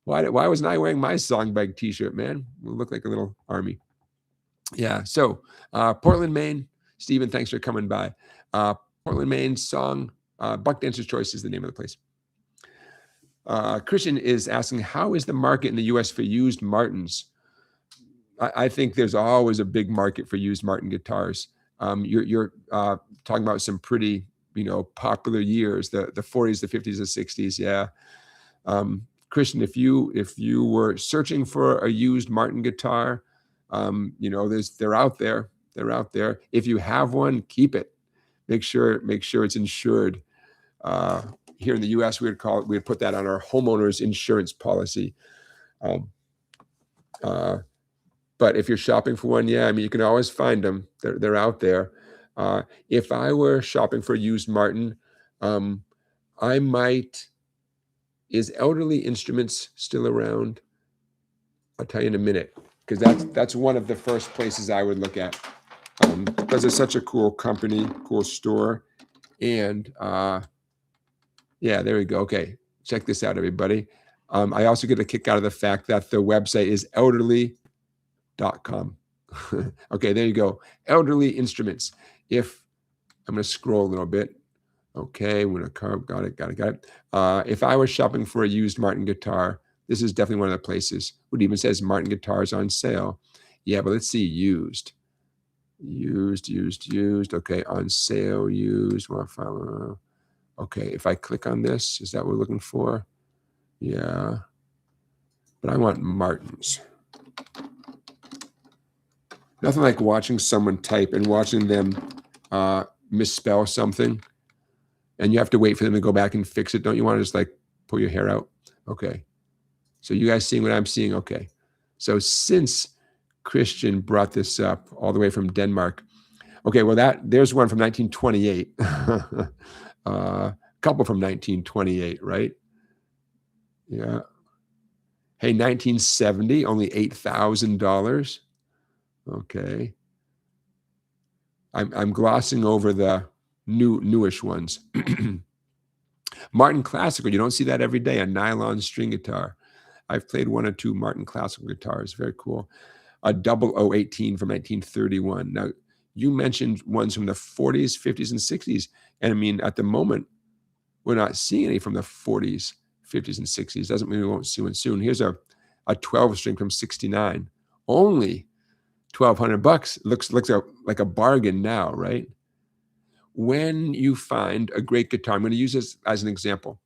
Why wasn't I wearing my SongBike t-shirt, man? We look like a little army. Yeah, so Portland, Maine. Steven, thanks for coming by. Portland, Maine, Buck Dancer's Choice is the name of the place. Christian is asking, how is the market in the U.S. for used Martins? I think there's always a big market for used Martin guitars. You're talking about some pretty, popular years, the 40s, the 50s, the 60s. Yeah. Christian, if you were searching for a used Martin guitar, they're out there. They're out there. If you have one, keep it. Make sure it's insured. Here in the U.S., we'd put that on our homeowner's insurance policy. But if you're shopping for one, you can always find them. They're out there. If I were shopping for a used Martin, I might. Is Elderly Instruments still around? I'll tell you in a minute, because that's one of the first places I would look at, because it's such a cool company, cool store, and yeah, there we go. Okay, check this out, everybody. I also get a kick out of the fact that the website is elderly.com. Okay, there you go. Elderly Instruments. I'm going to scroll a little bit. Okay, I'm going to carve. Got it. If I was shopping for a used Martin guitar, this is definitely one of the places. It even says Martin guitars on sale. Yeah, but let's see, used. Okay, on sale, used. Okay, if I click on this, is that what we're looking for? Yeah, but I want Martins. Nothing like watching someone type and watching them misspell something, and you have to wait for them to go back and fix it. Don't you want to just like pull your hair out? Okay, so you guys seeing what I'm seeing? Okay, so since Christian brought this up all the way from Denmark, okay, well there's one from 1928. A couple from 1928, right? Yeah. Hey, 1970, only $8,000. Okay. I'm glossing over the newish ones. Martin Classical, you don't see that every day. A nylon string guitar. I've played one or two Martin classical guitars. Very cool. A 0018 from 1931. Now, you mentioned ones from the 40s, 50s, and 60s. And I mean, at the moment, we're not seeing any from the 40s, 50s, and 60s. Doesn't mean we won't see one soon. Here's a 12 string from 69. Only $1,200. Looks like a bargain now, right? When you find a great guitar, I'm going to use this as an example.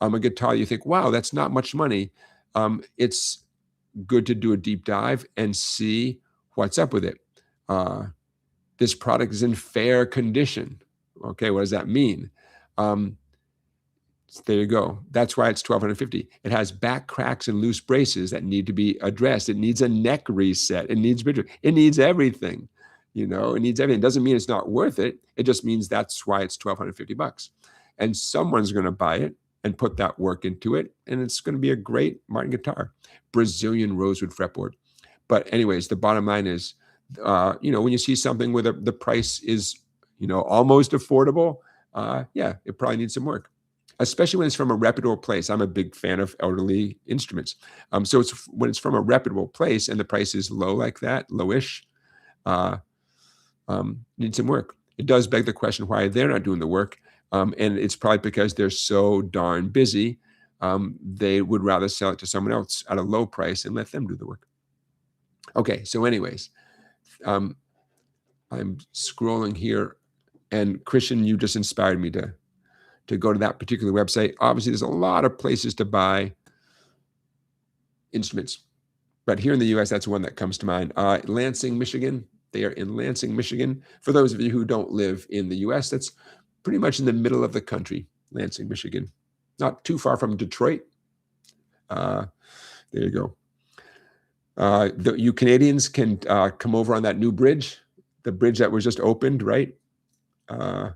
A guitar you think, wow, that's not much money. It's good to do a deep dive and see what's up with it. This product is in fair condition. Okay, what does that mean? There you go. That's why it's $1,250. It has back cracks and loose braces that need to be addressed. It needs a neck reset. It needs it needs everything. You know, it needs everything. It doesn't mean it's not worth it. It just means that's why it's $1,250. And someone's going to buy it and put that work into it, and it's going to be a great Martin guitar. Brazilian rosewood fretboard. But anyways, the bottom line is, you know, when you see something where the price is, you know, almost affordable, yeah, it probably needs some work, especially when it's from a reputable place. I'm a big fan of elderly instruments. So when it's from a reputable place and the price is low like that, lowish, need some work. It does beg the question why they're not doing the work. And it's probably because they're so darn busy. They would rather sell it to someone else at a low price and let them do the work. Okay, so anyways, I'm scrolling here, and Christian, you just inspired me to go to that particular website. Obviously, there's a lot of places to buy instruments, but here in the US, that's one that comes to mind. Lansing, Michigan. They are in Lansing, Michigan. For those of you who don't live in the US, that's pretty much in the middle of the country, Lansing, Michigan. Not too far from Detroit. There you go. You Canadians can come over on that new bridge, the bridge that was just opened, right? No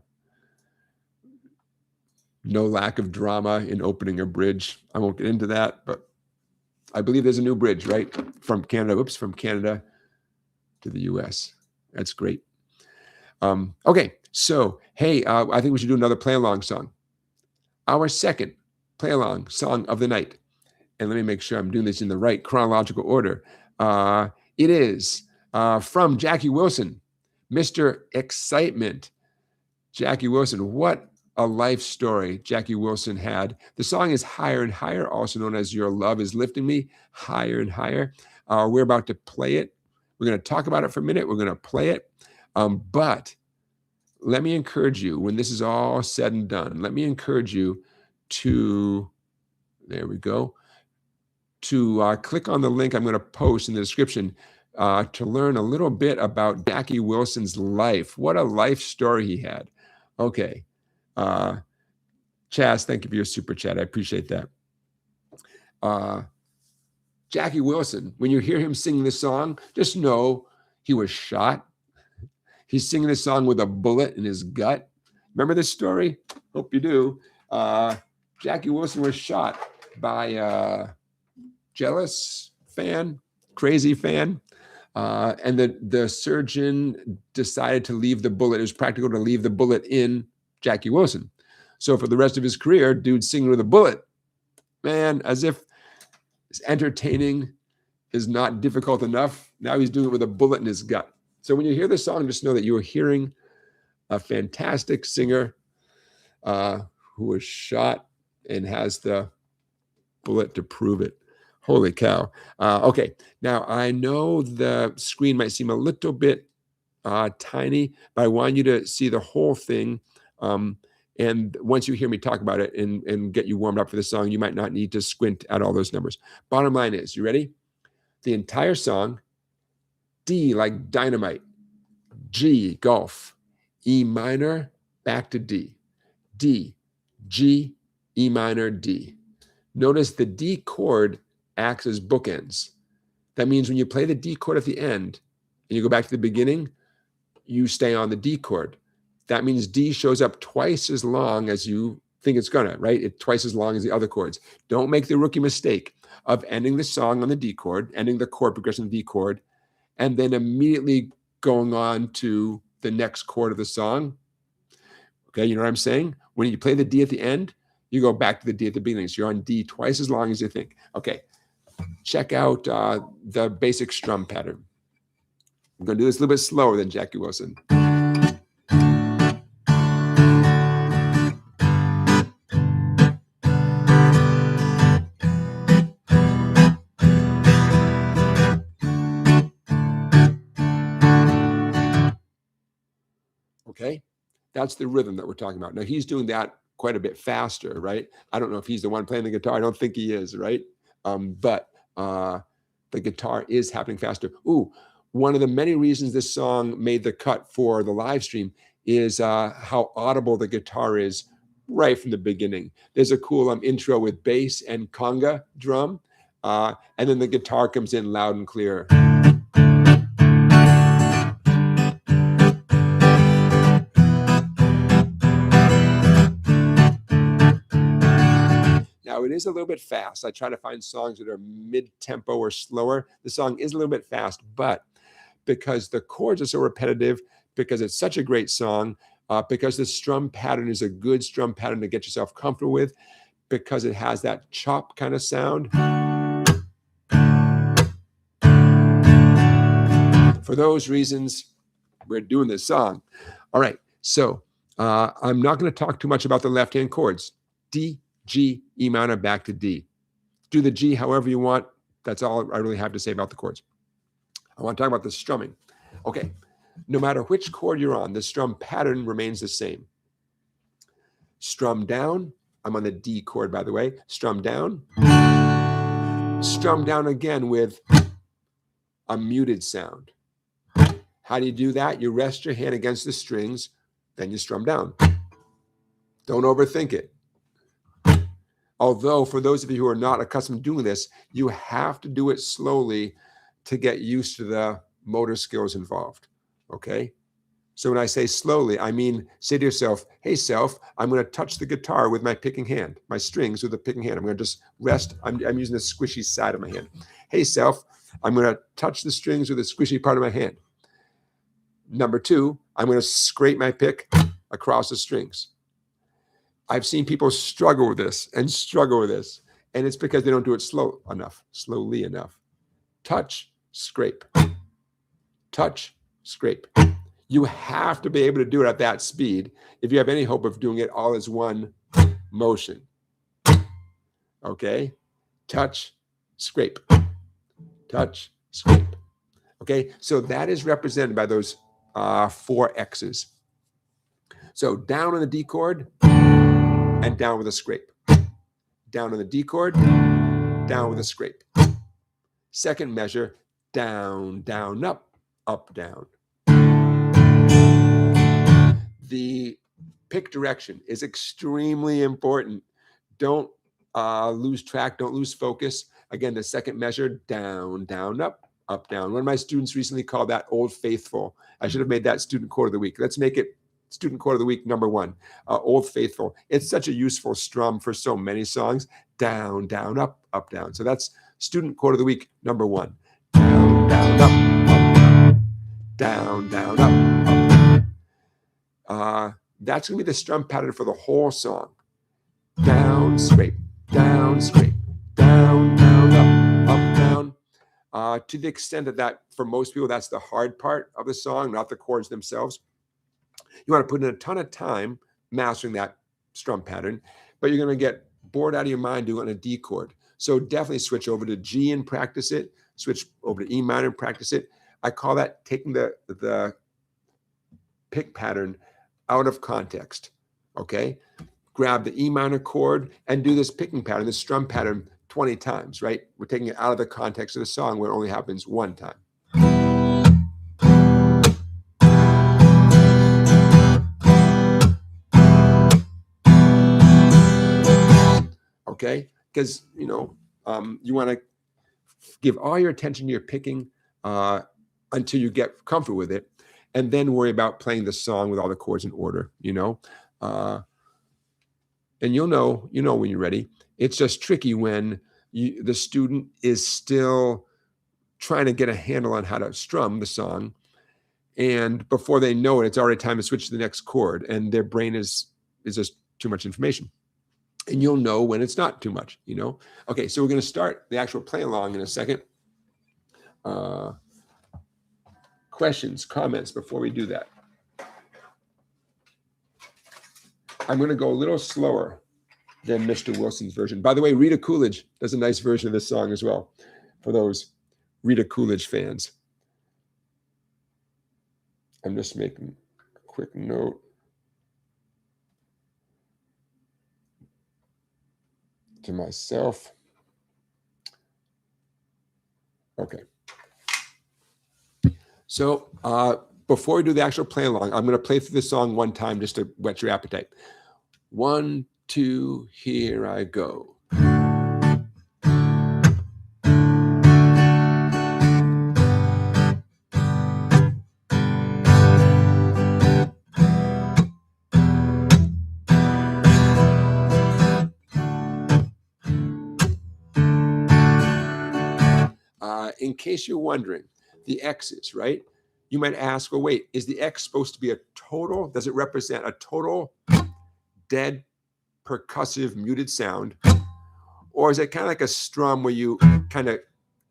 lack of drama in opening a bridge. I won't get into that, but I believe there's a new bridge, right? From Canada, from Canada to the US. That's great. Okay, so, hey, I think we should do another play-along song. Our second play-along song of the night. And let me make sure I'm doing this in the right chronological order. It is from Jackie Wilson, Mr. Excitement. Jackie Wilson, what a life story Jackie Wilson had. The song is Higher and Higher, also known as Your Love is Lifting Me, Higher and Higher. We're about to play it. We're going to talk about it for a minute. We're going to play it. But let me encourage you, when this is all said and done, let me encourage you to, there we go, to click on the link I'm going to post in the description to learn a little bit about Jackie Wilson's life. What a life story he had. Okay. Chaz, thank you for your super chat. I appreciate that. Jackie Wilson, when you hear him singing this song, just know he was shot. He's singing this song with a bullet in his gut. Remember this story? Hope you do. Jackie Wilson was shot by a jealous fan, crazy fan. And the surgeon decided to leave the bullet. It was practical to leave the bullet in Jackie Wilson. So for the rest of his career, dude singing with a bullet. Man, as if entertaining is not difficult enough. Now he's doing it with a bullet in his gut. So when you hear this song, just know that you are hearing a fantastic singer who was shot and has the bullet to prove it. Holy cow. Okay, now I know the screen might seem a little bit tiny, but I want you to see the whole thing. And once you hear me talk about it and get you warmed up for the song, you might not need to squint at all those numbers. Bottom line is, you ready? The entire song, D like dynamite, G, golf, E minor, back to D, D, G, E minor, D. Notice the D chord acts as bookends. That means when you play the D chord at the end and you go back to the beginning, you stay on the D chord. That means D shows up twice as long as you think it's gonna, right? It's twice as long as the other chords. Don't make the rookie mistake of ending the song on the D chord, ending the chord progression of the D chord, and then immediately going on to the next chord of the song. Okay, you know what I'm saying? When you play the D at the end, you go back to the D at the beginning. So you're on D twice as long as you think. Okay, check out the basic strum pattern. I'm going to do this a little bit slower than Jackie Wilson. Okay, that's the rhythm that we're talking about. Now he's doing that quite a bit faster, right? I don't know if he's the one playing the guitar. I don't think he is, right? But the guitar is happening faster. Ooh, one of the many reasons this song made the cut for the live stream is how audible the guitar is right from the beginning. There's a cool intro with bass and conga drum, and then the guitar comes in loud and clear. Now it is a little bit fast. I try to find songs that are mid-tempo or slower. The song is a little bit fast, but because the chords are so repetitive, because it's such a great song, because the strum pattern is a good strum pattern to get yourself comfortable with, because it has that chop kind of sound. For those reasons, we're doing this song. All right, so I'm not going to talk too much about the left-hand chords. D, G, E minor, back to D. Do the G however you want. That's all I really have to say about the chords. I want to talk about the strumming. Okay, no matter which chord you're on, the strum pattern remains the same. Strum down. I'm on the D chord, by the way. Strum down. Strum down again with a muted sound. How do you do that? You rest your hand against the strings, then you strum down. Don't overthink it. Although, for those of you who are not accustomed to doing this, you have to do it slowly to get used to the motor skills involved, okay? So when I say slowly, I mean, say to yourself, hey, self, I'm going to touch the guitar with my picking hand, my strings with the picking hand. I'm going to just rest. I'm using the squishy side of my hand. Hey, self, I'm going to touch the strings with the squishy part of my hand. Number two, I'm going to scrape my pick across the strings. I've seen people struggle with this, and it's because they don't do it slowly enough. Touch, scrape. Touch, scrape. You have to be able to do it at that speed if you have any hope of doing it all as one motion. Okay? Touch, scrape. Touch, scrape. Okay? So that is represented by those 4 X's. So down on the D chord, and down with a scrape. Down on the D chord, down with a scrape. Second measure, down, down, up, down. The pick direction is extremely important. Don't lose track, don't lose focus. Again, the second measure, down, down, up, down. One of my students recently called that Old Faithful. I should have made that student quote of the week. Let's make it student quote of the week number 1, Old Faithful. It's such a useful strum for so many songs. Down, down, up, down. So that's student quote of the week number 1. Down, down, up, down. Down, down, up. That's going to be the strum pattern for the whole song. Down, scrape, down, scrape, down, down, up, down. To the extent that for most people, that's the hard part of the song, not the chords themselves. You want to put in a ton of time mastering that strum pattern, but you're going to get bored out of your mind doing it on a D chord. So definitely switch over to G and practice it. Switch over to E minor and practice it. I call that taking the pick pattern out of context, okay? Grab the E minor chord and do this picking pattern, this strum pattern 20 times, right? We're taking it out of the context of the song where it only happens 1 time. Okay? Because, you want to give all your attention to your picking until you get comfortable with it, and then worry about playing the song with all the chords in order, and you'll know when you're ready. It's just tricky when the student is still trying to get a handle on how to strum the song, and before they know it, it's already time to switch to the next chord, and their brain is just too much information. And you'll know when it's not too much, you know? Okay, so we're going to start the actual play along in a second. Questions, comments before we do that? I'm going to go a little slower than Mr. Wilson's version. By the way, Rita Coolidge does a nice version of this song as well, for those Rita Coolidge fans. I'm just making a quick note. To myself. Okay. So before we do the actual play along, I'm going to play through the song one time just to whet your appetite. 1, 2, here I go. In case you're wondering, the X's, right? You might ask, well, wait, is the X supposed to be a total? Does it represent a total dead percussive muted sound? Or is it kind of like a strum where you kind of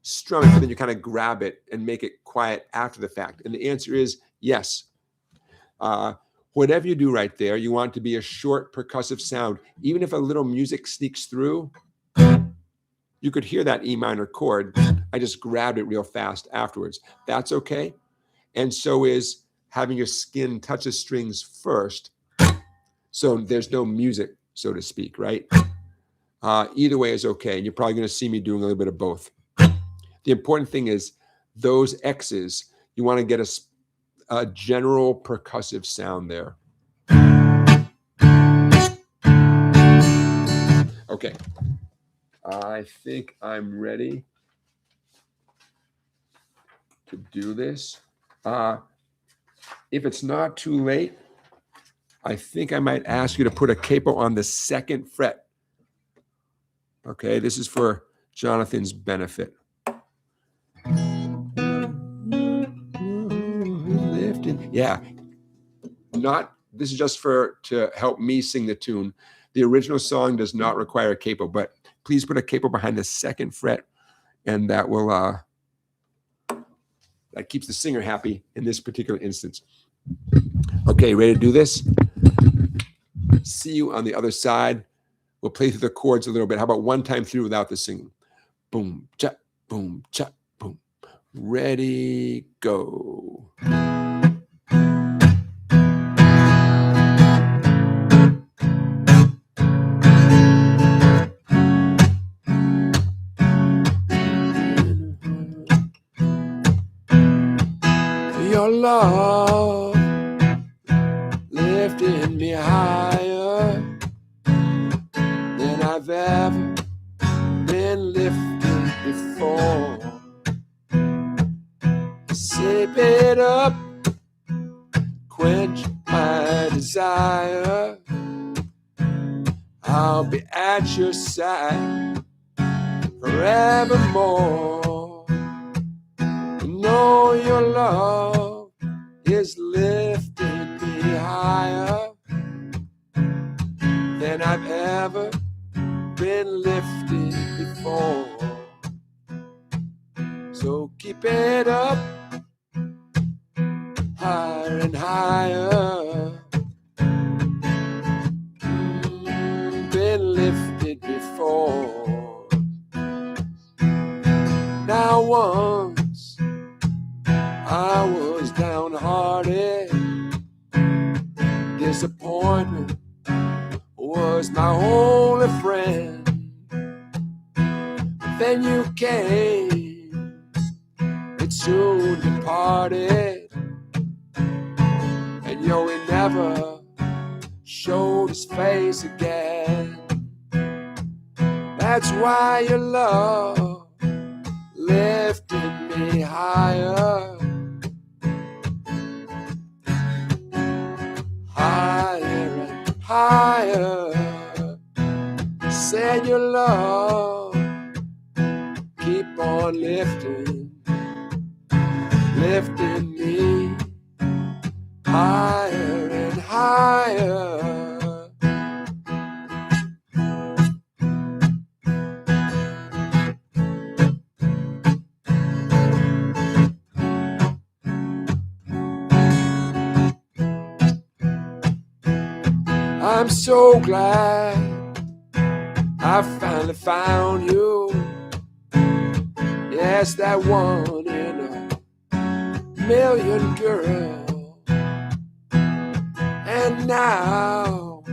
strum it, but then you kind of grab it and make it quiet after the fact? And the answer is yes. Whatever you do right there, you want it to be a short percussive sound. Even if a little music sneaks through, you could hear that E minor chord. I just grabbed it real fast afterwards. That's okay. And so is having your skin touch the strings first. So there's no music, so to speak, right? Either way is okay. And you're probably going to see me doing a little bit of both. The important thing is those X's, you want to get a general percussive sound there. Okay. I think I'm ready to do this. If it's not too late, I think I might ask you to put a capo on the 2nd fret. Okay, this is for Jonathan's benefit. Yeah, this is just to help me sing the tune. The original song does not require a capo, but please put a capo behind the 2nd fret, and that will that keeps the singer happy in this particular instance. Okay, ready to do this? See you on the other side. We'll play through the chords a little bit. How about one time through without the singing? Boom, cha, boom, boom. Ready, go. Your love lifted me higher than I've ever been lifted before. Sip it up, quench my desire. I'll be at your side forevermore. You know your love is lifting me higher than I've ever been lifted before. So keep it up, higher and higher. Been lifted before. Now once I was downhearted. Disappointment was my only friend. Then you came, it soon departed. And yo, he never showed his face again. That's why your love lifted me higher. Higher and higher. Said your love keep on lifting me higher and higher. I'm so glad I finally found you. Yes, that one in a million girl. And now,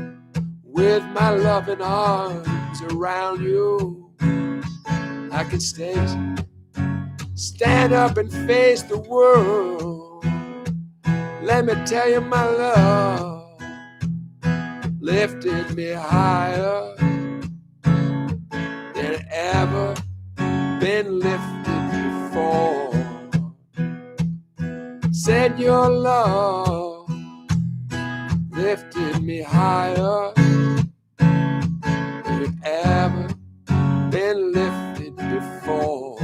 with my loving arms around you, I can stand up and face the world. Let me tell you, my love lifted me higher than ever been lifted before. Said your love lifted me higher than ever been lifted before.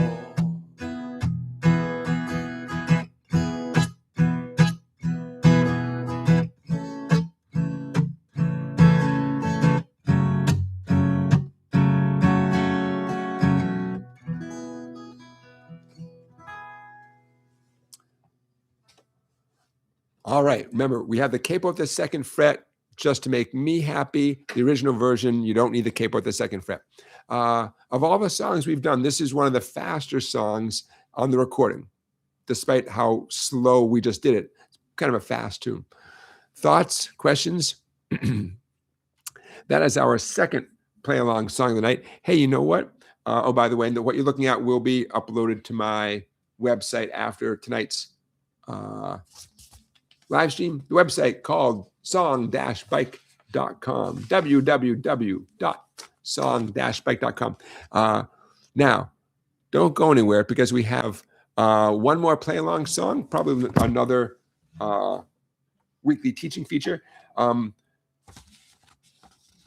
All right, remember, we have the capo at the second fret just to make me happy. The original version, you don't need the capo at the second fret. Of all the songs we've done, this is one of the faster songs on the recording, despite how slow we just did it. It's kind of a fast tune. Thoughts, questions? That is our second play-along song of the night. Hey, you know what? Oh, by the way, what you're looking at will be uploaded to my website after tonight's live stream. The website called song-bike.com, www.song-bike.com. Now, don't go anywhere because we have one more play-along song, probably another weekly teaching feature.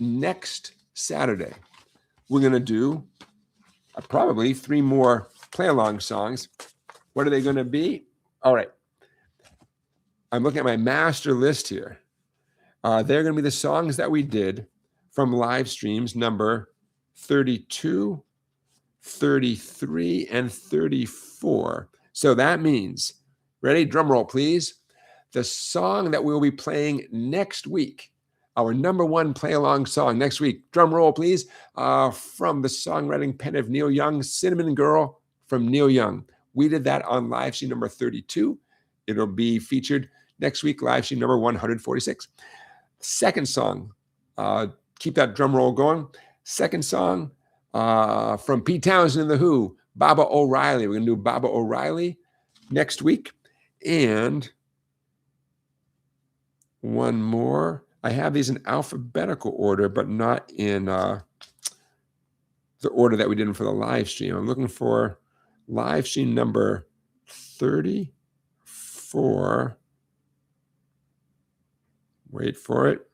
Next Saturday, we're going to do probably 3 more play-along songs. What are they going to be? All right. I'm looking at my master list here. They're going to be the songs that we did from live streams number 32, 33, and 34. So that means, ready? Drum roll, please. The song that we'll be playing next week, our number 1 play-along song next week, drum roll, please, from the songwriting pen of Neil Young, Cinnamon Girl from Neil Young. We did that on live stream number 32. It'll be featured next week, live stream number 146. Second song, keep that drum roll going. Second song from Pete Townsend and The Who, Baba O'Reilly. We're going to do Baba O'Reilly next week. And one more. I have these in alphabetical order, but not in the order that we did them for the live stream. I'm looking for live stream number 34. Wait for it.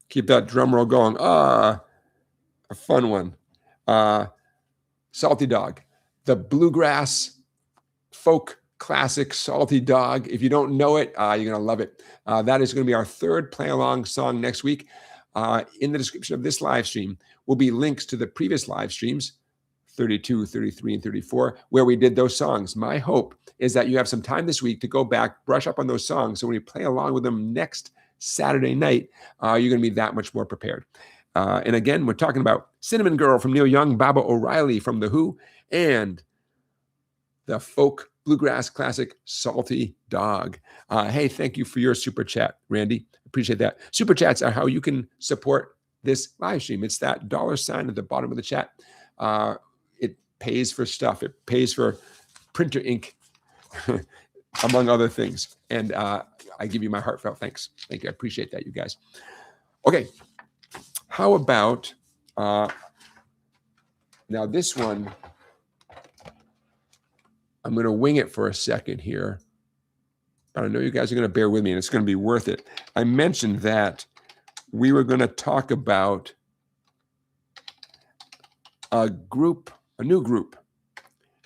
Keep that drum roll going. A fun one. Salty Dog. The bluegrass folk classic Salty Dog. If you don't know it, you're going to love it. That is going to be our 3rd play-along song next week. In the description of this live stream will be links to the previous live streams, 32, 33, and 34, where we did those songs. My hope is that you have some time this week to go back, brush up on those songs, so when you play along with them next Saturday night, you're going to be that much more prepared. And again, we're talking about Cinnamon Girl from Neil Young, Baba O'Reilly from The Who, and the folk bluegrass classic Salty Dog. Hey, thank you for your super chat, Randy. Appreciate that. Super chats are how you can support this live stream. It's that $ at the bottom of the chat. It pays for stuff. It pays for printer ink, among other things. And I give you my heartfelt thanks. Thank you. I appreciate that, you guys. Okay. How about now this one, I'm going to wing it for a second here. But I know you guys are going to bear with me, and it's going to be worth it. I mentioned that we were going to talk about a new group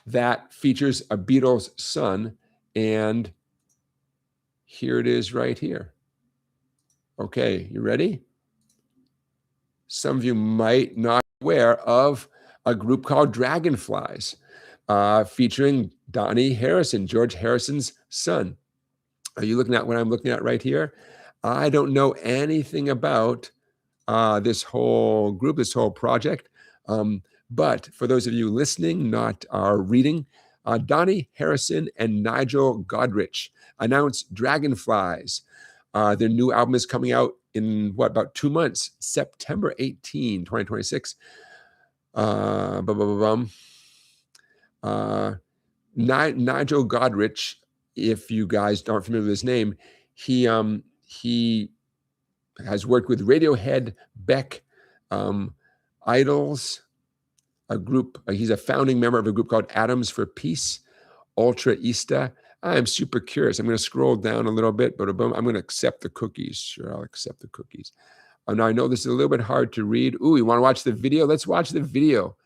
that features a Beatles son, and here it is right here. Okay, you ready? Some of you might not be aware of a group called Dragonflies, featuring Dhani Harrison, George Harrison's son. Are you looking at what I'm looking at right here? I don't know anything about this whole group, this whole project. But for those of you listening, not reading, Dhani, Harrison, and Nigel Godrich announced Dragonflies. Their new album is coming out in about 2 months, September 18, 2026. Nigel Godrich, if you guys aren't familiar with his name, he has worked with Radiohead, Beck, Idols, a group. He's a founding member of a group called Atoms for Peace, Ultra Ista. I'm super curious. I'm going to scroll down a little bit, but I'm going to accept the cookies. Sure, I'll accept the cookies. Now, I know this is a little bit hard to read. Ooh, you want to watch the video? Let's watch the video.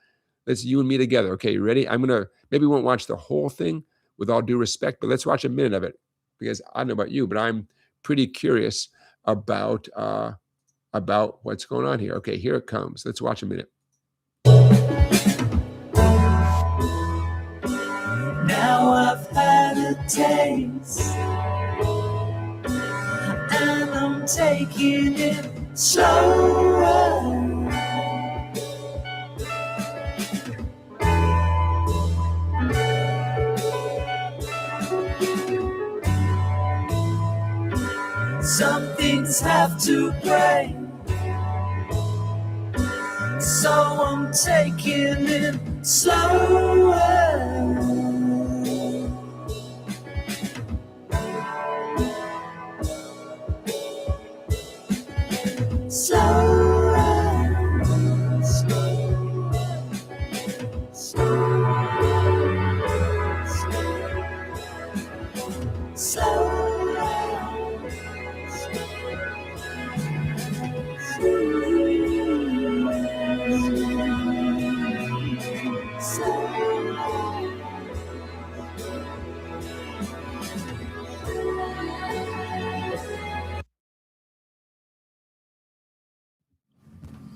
Let's you and me together. Okay, you ready? Maybe we won't watch the whole thing with all due respect, but let's watch a minute of it because I don't know about you, but I'm pretty curious about what's going on here. Okay, here it comes. Let's watch a minute. Now I've had a taste, and I'm taking it slower. Some things have to break, so I'm taking it slower.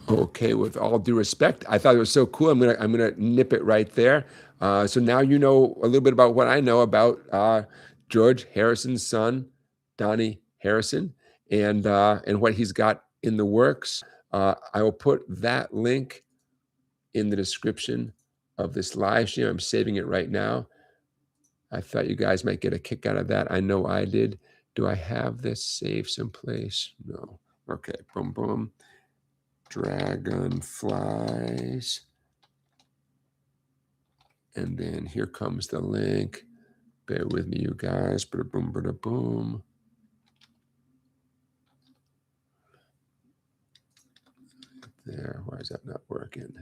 Okay, with all due respect, I thought it was so cool. I'm gonna nip it right there. So now you know a little bit about what I know about George Harrison's son, Dhani Harrison, and what he's got in the works. I will put that link in the description of this live stream. I'm saving it right now. I thought you guys might get a kick out of that. I know I did. Do I have this saved someplace? No. Okay, boom, boom. Dragonflies. And then here comes the link. Bear with me, you guys. Bada boom, bada boom. There. Why is that not working?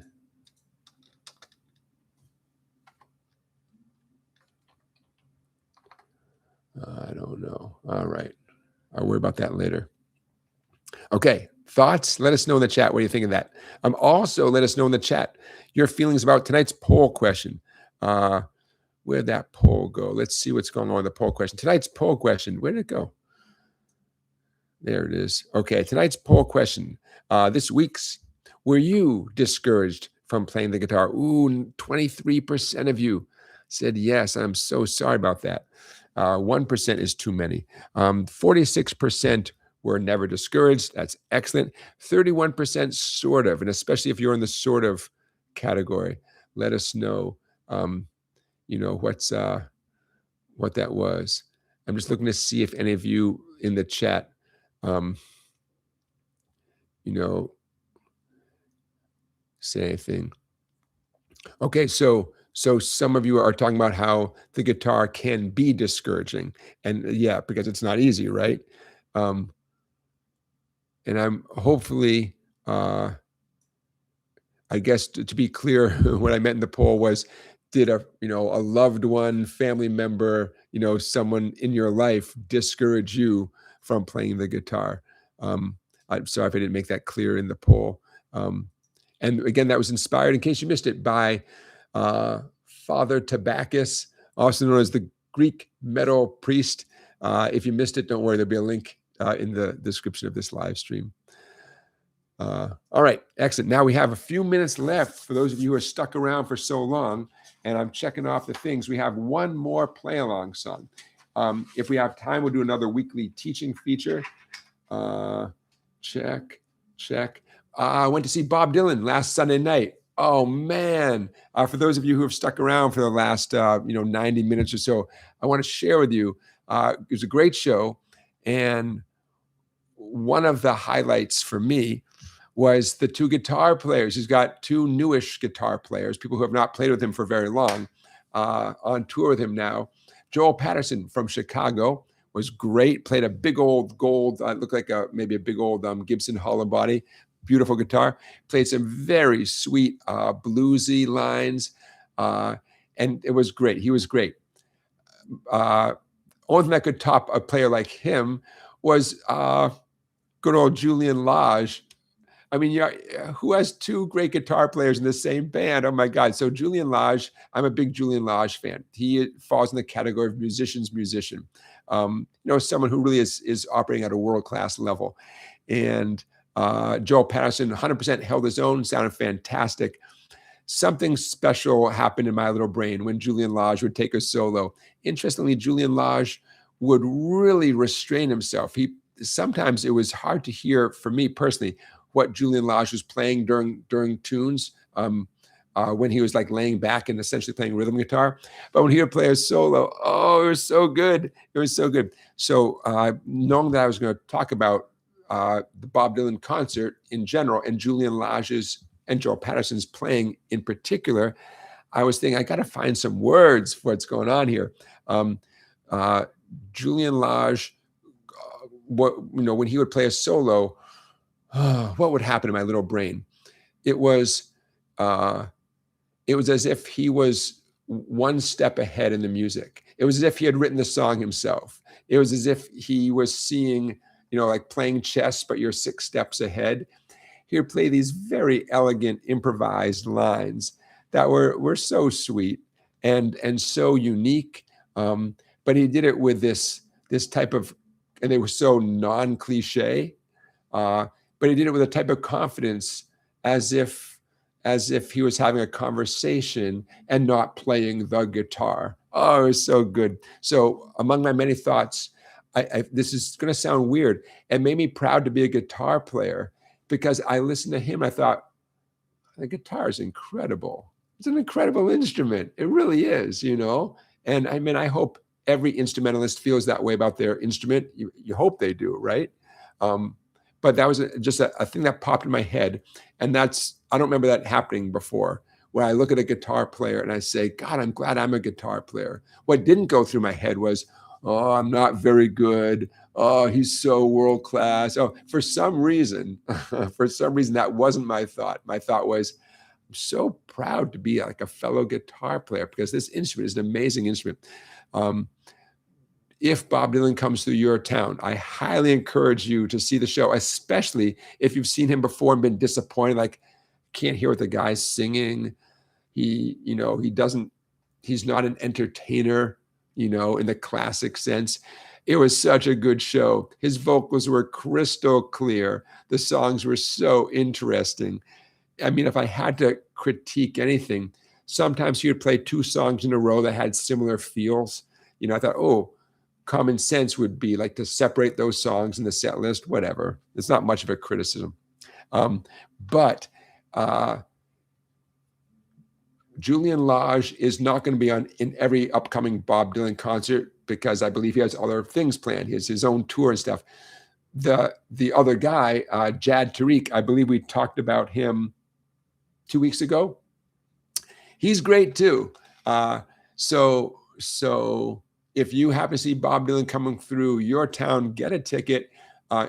I don't know. All right. I'll worry about that later. Okay. Thoughts? Let us know in the chat. What do you think of that? Also, let us know in the chat your feelings about tonight's poll question. Where'd that poll go? Let's see what's going on with the poll question. Tonight's poll question. Where did it go? There it is. Okay. Tonight's poll question. This week's. Were you discouraged from playing the guitar? Ooh, 23% of you said yes. I'm so sorry about that. 1% is too many. 46% were never discouraged. That's excellent. 31% sort of, and especially if you're in the sort of category, let us know, what that was. I'm just looking to see if any of you in the chat, say anything. Okay, so some of you are talking about how the guitar can be discouraging, and yeah, because it's not easy, right? And I'm hopefully, I guess to be clear, what I meant in the poll was, did a loved one, family member, someone in your life discourage you from playing the guitar? I'm sorry if I didn't make that clear in the poll. And again, that was inspired, in case you missed it, by Father Tabakis, also known as the Greek metal priest. If you missed it, don't worry, there'll be a link in the description of this live stream. All right, excellent. Now we have a few minutes left for those of you who are stuck around for so long, and I'm checking off the things. We have one more play-along song. If we have time, we'll do another weekly teaching feature. Check. Check. I went to see Bob Dylan last Sunday night. Oh man! For those of you who have stuck around for the last 90 minutes or so, I want to share with you. It was a great show, and one of the highlights for me was the two guitar players. He's got two newish guitar players, people who have not played with him for very long, on tour with him now. Joel Paterson from Chicago was great, played a big old gold, looked like maybe a big old Gibson hollow body, beautiful guitar, played some very sweet bluesy lines, and it was great. He was great. Only thing that could top a player like him was good old Julian Lage. I mean, who has two great guitar players in the same band? Oh my God. So Julian Lage, I'm a big Julian Lage fan. He falls in the category of musician's musician. Someone who really is operating at a world-class level. And Joel Paterson 100% held his own, sounded fantastic. Something special happened in my little brain when Julian Lage would take a solo. Interestingly, Julian Lage would really restrain himself. Sometimes it was hard to hear, for me personally, what Julian Lage was playing during tunes when he was like laying back and essentially playing rhythm guitar. But when he would play a solo, oh, it was so good. It was so good. So knowing that I was going to talk about the Bob Dylan concert in general and Julian Lage's and Joel Paterson's playing in particular, I was thinking, I got to find some words for what's going on here. Julian Lage, when he would play a solo, what would happen in my little brain? It was as if he was one step ahead in the music. It was as if he had written the song himself. It was as if he was seeing, like playing chess, but you're 6 steps ahead. He would play these very elegant improvised lines that were so sweet and so unique. But he did it with this type of, and they were so non-cliche. But he did it with a type of confidence, as if he was having a conversation and not playing the guitar. Oh, it was so good. So among my many thoughts, this is going to sound weird. It made me proud to be a guitar player because I listened to him. I thought, the guitar is incredible. It's an incredible instrument. It really is, And I mean, I hope every instrumentalist feels that way about their instrument. You hope they do, right? But that was just a thing that popped in my head. And I don't remember that happening before, where I look at a guitar player and I say, God, I'm glad I'm a guitar player. What didn't go through my head was, oh, I'm not very good. Oh, he's so world-class. Oh, for some reason, that wasn't my thought. My thought was, I'm so proud to be like a fellow guitar player because this instrument is an amazing instrument. If Bob Dylan comes through your town, I highly encourage you to see the show, especially if you've seen him before and been disappointed, like can't hear what the guy's singing. He's not an entertainer, in the classic sense. It was such a good show. His vocals were crystal clear. The songs were so interesting. I mean, if I had to critique anything, sometimes he would play 2 songs in a row that had similar feels. I thought, common sense would be like to separate those songs in the set list, whatever. It's not much of a criticism. But Julian Lage is not going to be in every upcoming Bob Dylan concert because I believe he has other things planned. He has his own tour and stuff. The other guy, Jad Tariq, I believe we talked about him 2 weeks ago. He's great too. So if you happen to see Bob Dylan coming through your town, get a ticket,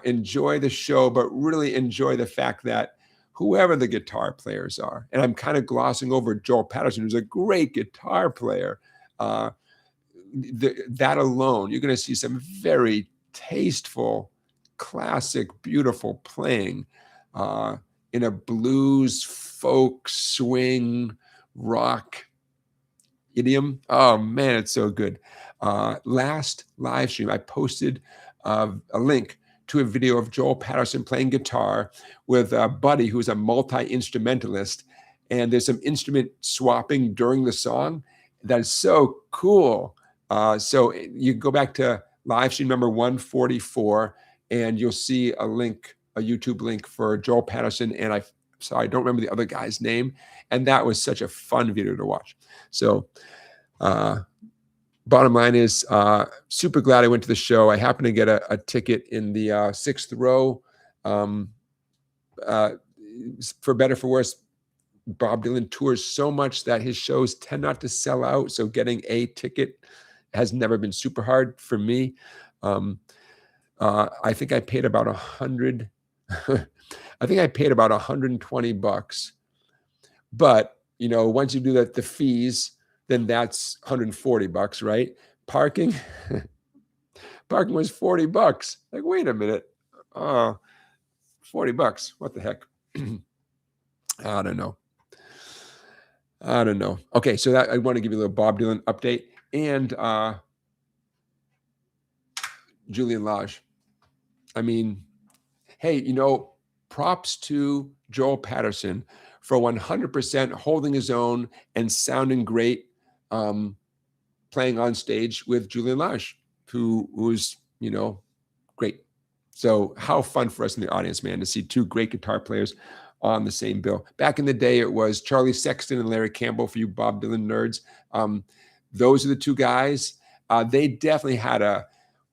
enjoy the show, but really enjoy the fact that whoever the guitar players are, and I'm kind of glossing over Joel Paterson, who's a great guitar player, that alone, you're going to see some very tasteful, classic, beautiful playing in a blues, folk, swing, rock idiom. Oh man, it's so good. Last live stream, I posted a link to a video of Joel Paterson playing guitar with a buddy who's a multi-instrumentalist. And there's some instrument swapping during the song. That is so cool. So you go back to live stream number 144 and you'll see a link a YouTube link for Joel Paterson, and I don't remember the other guy's name, and that was such a fun video to watch. So bottom line is, super glad I went to the show. I happened to get a ticket in the 6th row. For better, for worse, Bob Dylan tours so much that his shows tend not to sell out. So getting a ticket has never been super hard for me. I think I paid about $100. I think I paid about $120. But you know, once you do the fees, then that's $140, right? Parking, parking was $40. Like, wait a minute, $40. What the heck? I don't know. Okay, so that I want to give you a little Bob Dylan update and Julian Lage. I mean, hey, you know, props to Joel Paterson for 100% holding his own and sounding great, playing on stage with Julian Lage, who was, you know, great. So how fun for us in the audience, man, to see two great guitar players on the same bill. Back in the day, it was Charlie Sexton and Larry Campbell for you Bob Dylan nerds. Those are the two guys. They definitely had a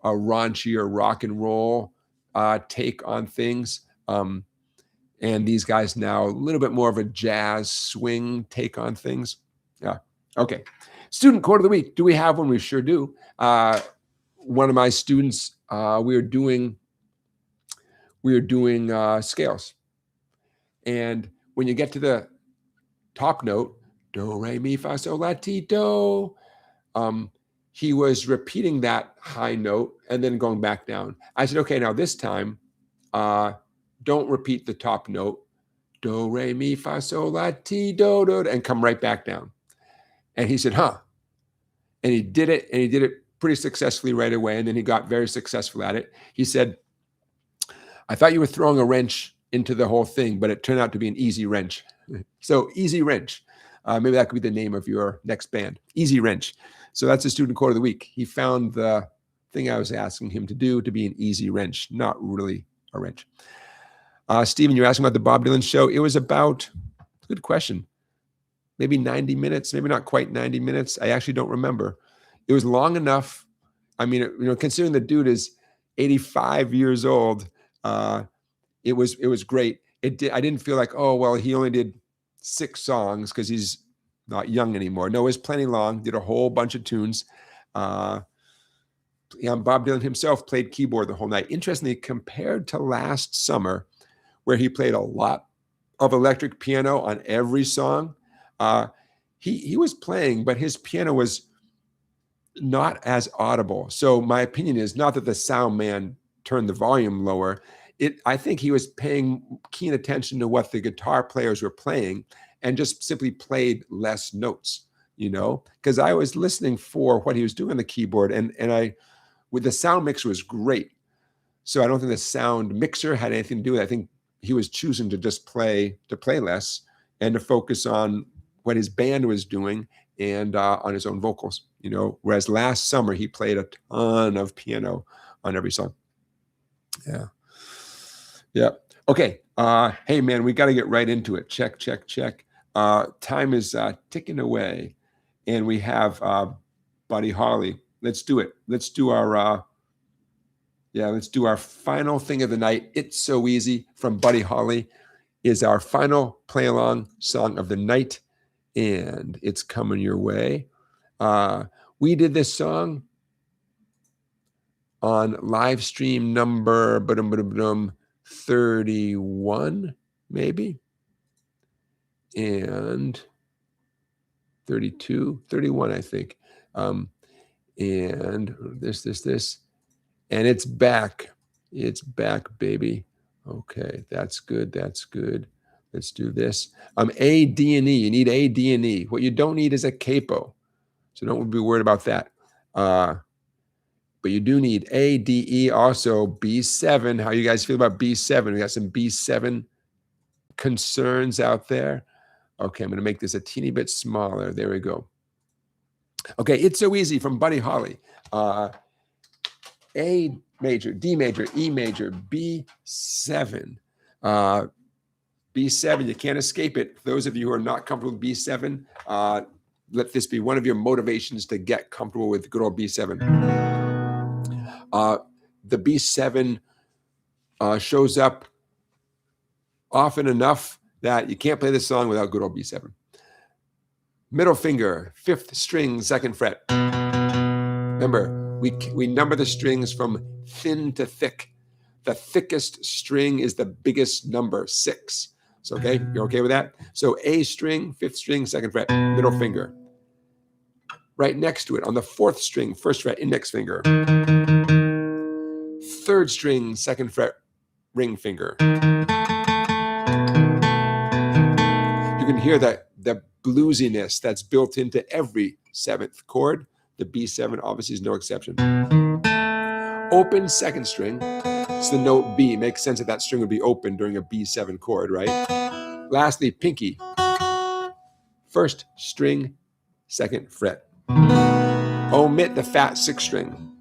raunchier rock and roll take on things. And these guys now, a little bit more of a jazz swing take on things. Yeah. Okay. Student quote of the week. Do we have one? We sure do. One of my students, we are doing scales. And when you get to the top note, do, re, mi, fa, sol, la, ti, do, he was repeating that high note and then going back down. I said, okay, now this time, don't repeat the top note, do, re, mi, fa, sol, la, ti, do, do, and come right back down. And he said, huh. And he did it, and he did it pretty successfully right away. And then he got very successful at it. He said, I thought you were throwing a wrench into the whole thing, but it turned out to be an easy wrench. So Easy Wrench. Maybe that could be the name of your next band, Easy Wrench. So that's the student quote of the week. He found the thing I was asking him to do to be an easy wrench, not really a wrench. Stephen, you're asking about the Bob Dylan show. It was about, good question, maybe 90 minutes, maybe not quite 90 minutes. I actually don't remember. It was long enough. I mean, you know, considering the dude is 85 years old, it was great. I didn't feel like, oh, well, he only did 6 songs because he's not young anymore. No, it was plenty long, did a whole bunch of tunes. Bob Dylan himself played keyboard the whole night. Interestingly, compared to last summer, where he played a lot of electric piano on every song, he was playing, but his piano was not as audible. So my opinion is not that the sound man turned the volume lower. I think he was paying keen attention to what the guitar players were playing and just simply played less notes, you know, because I was listening for what he was doing on the keyboard, and with the sound mixer was great. So I don't think the sound mixer had anything to do with it. I think he was choosing to just play less and to focus on what his band was doing and on his own vocals, you know, whereas last summer he played a ton of piano on every song. Yeah. Yeah. Okay. Hey, man, we got to get right into it. Check. Time is ticking away, and we have Buddy Holly. Let's do it. Let's do our final thing of the night. It's So Easy from Buddy Holly is our final play along song of the night, and it's coming your way. We did this song on live stream number 31, maybe, and 32, 31, I think. And this, and it's back. It's back, baby. Okay, that's good. Let's do this. A, D, and E. You need A, D, and E. What you don't need is a capo, so don't be worried about that. But you do need A, D, E, also B7. How you guys feel about B7? We got some B7 concerns out there. Okay, I'm going to make this a teeny bit smaller. There we go. Okay, It's So Easy from Buddy Holly. A, major, D major, E major, B7. B7, you can't escape it. For those of you who are not comfortable with B7, let this be one of your motivations to get comfortable with good old B7. The B7 shows up often enough that you can't play this song without good old B7. Middle finger, 5th string, 2nd fret. Remember, we number the strings from thin to thick. The thickest string is the biggest number, 6. So, okay, you're okay with that? So A string, 5th string, 2nd fret, middle finger. Right next to it, on the 4th string, 1st fret, index finger. 3rd string, 2nd fret, ring finger. You can hear that the bluesiness that's built into every 7th chord. The B7 obviously is no exception. Open 2nd string. It's the note B. It makes sense that that string would be open during a B7 chord, right? Lastly, pinky. 1st string, 2nd fret. Omit the fat 6th string.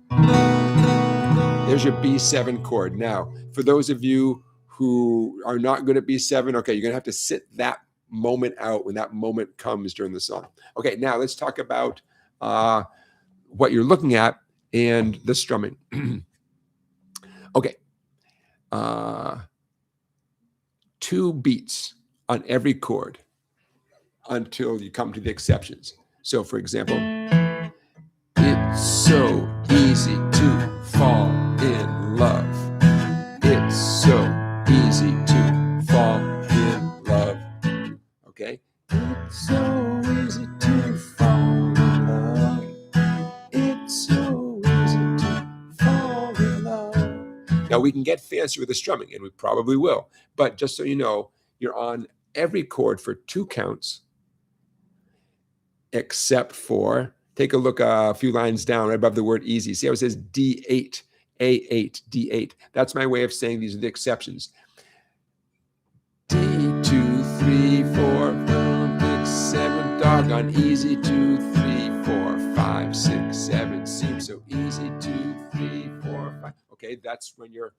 There's your B7 chord. Now, for those of you who are not good at B7, okay, you're going to have to sit that moment out when that moment comes during the song. Okay, now let's talk about what you're looking at and the strumming. Okay. 2 beats on every chord until you come to the exceptions. So, for example, it's so easy to fall in love. It's so easy to fall in love. Okay? It's so easy to fall in love. It's so easy to fall in love. Now, we can get fancy with the strumming, and we probably will. But just so you know, you're on every chord for 2 counts, except for, take a look a few lines down right above the word easy. See how it says D8, A8, D8. That's my way of saying these are the exceptions. D2, 3, 4, 5, 6, 7, doggone easy, 2, 3, 4, 5, 6, 7. Seems so easy, 2, 3, 4, 5. Okay, that's when you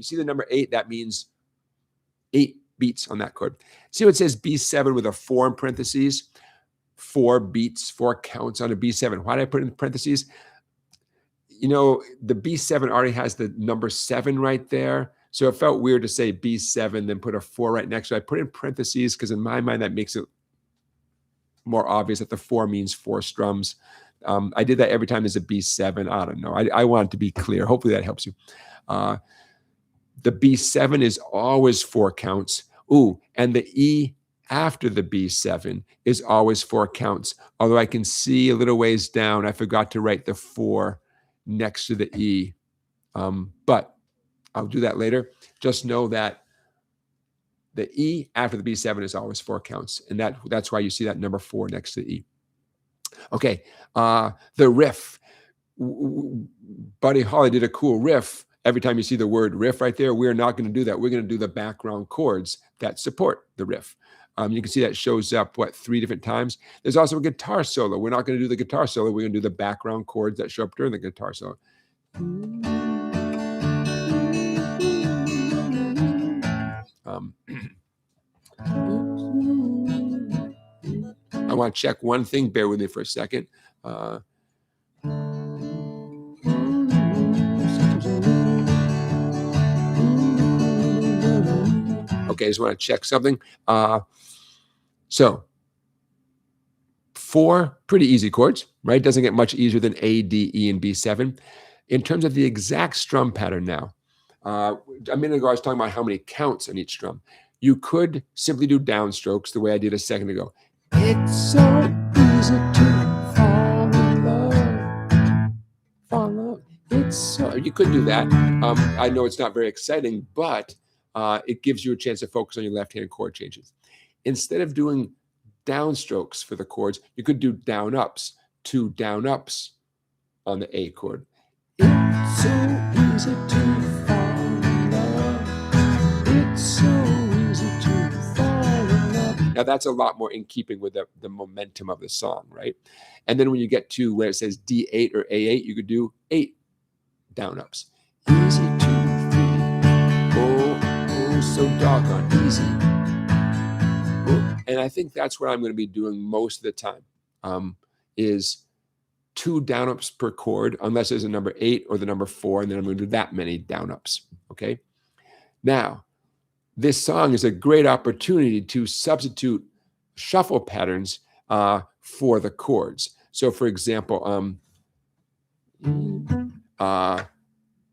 see the number 8, that means 8 beats on that chord. See what it says B7 with a 4 in parentheses? 4 beats, 4 counts on a B7. Why did I put it in parentheses? You know, the B7 already has the number 7 right there. So it felt weird to say B7, then put a 4 right next to it. I put it in parentheses because in my mind, that makes it more obvious that the 4 means 4 strums. I did that every time there's a B7. I don't know. I want it to be clear. Hopefully that helps you. The B7 is always 4 counts. Ooh, and the E after the B7 is always 4 counts. Although I can see a little ways down, I forgot to write the 4 next to the E. But I'll do that later. Just know that the E after the B7 is always 4 counts. And that's why you see that number 4 next to the E. Okay, the riff. Buddy Holly did a cool riff. Every time you see the word riff right there, we're not going to do that. We're going to do the background chords that support the riff. You can see that shows up, 3 different times. There's also a guitar solo. We're not going to do the guitar solo. We're going to do the background chords that show up during the guitar solo. I want to check one thing. Bear with me for a second. Okay, I just want to check something. So 4 pretty easy chords, right? Doesn't get much easier than A, D, E, and B7. In terms of the exact strum pattern now, a minute ago I was talking about how many counts on each strum. You could simply do downstrokes the way I did a second ago. It's so easy to fall in love. Fall in love. It's so. You could do that. I know it's not very exciting, but it gives you a chance to focus on your left-hand chord changes. Instead of doing downstrokes for the chords, you could do down-ups, 2 down-ups on the A chord. It's so easy to fall in love. It's so easy to fall in love. Now that's a lot more in keeping with the momentum of the song, right? And then when you get to where it says D8 or A8, you could do 8 down-ups. Easy, 2, 3. Oh, oh, so doggone easy. Oh, and I think that's what I'm going to be doing most of the time, is 2 down ups per chord, unless there's a number 8 or the number 4, and then I'm going to do that many down ups. Okay. Now, this song is a great opportunity to substitute shuffle patterns for the chords. So, for example,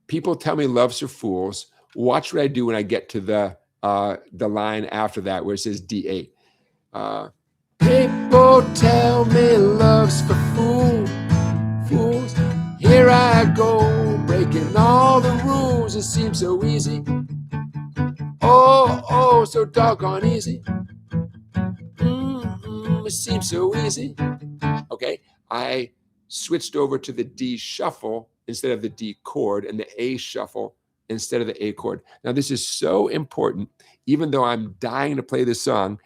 people tell me love's for fools. Watch what I do when I get to the line after that where it says D8. People tell me love's for fools. Here I go, breaking all the rules. It seems so easy. Oh, oh, so doggone easy. It seems so easy. Okay, I switched over to the D shuffle instead of the D chord and the A shuffle instead of the A chord. Now, this is so important. Even though I'm dying to play this song,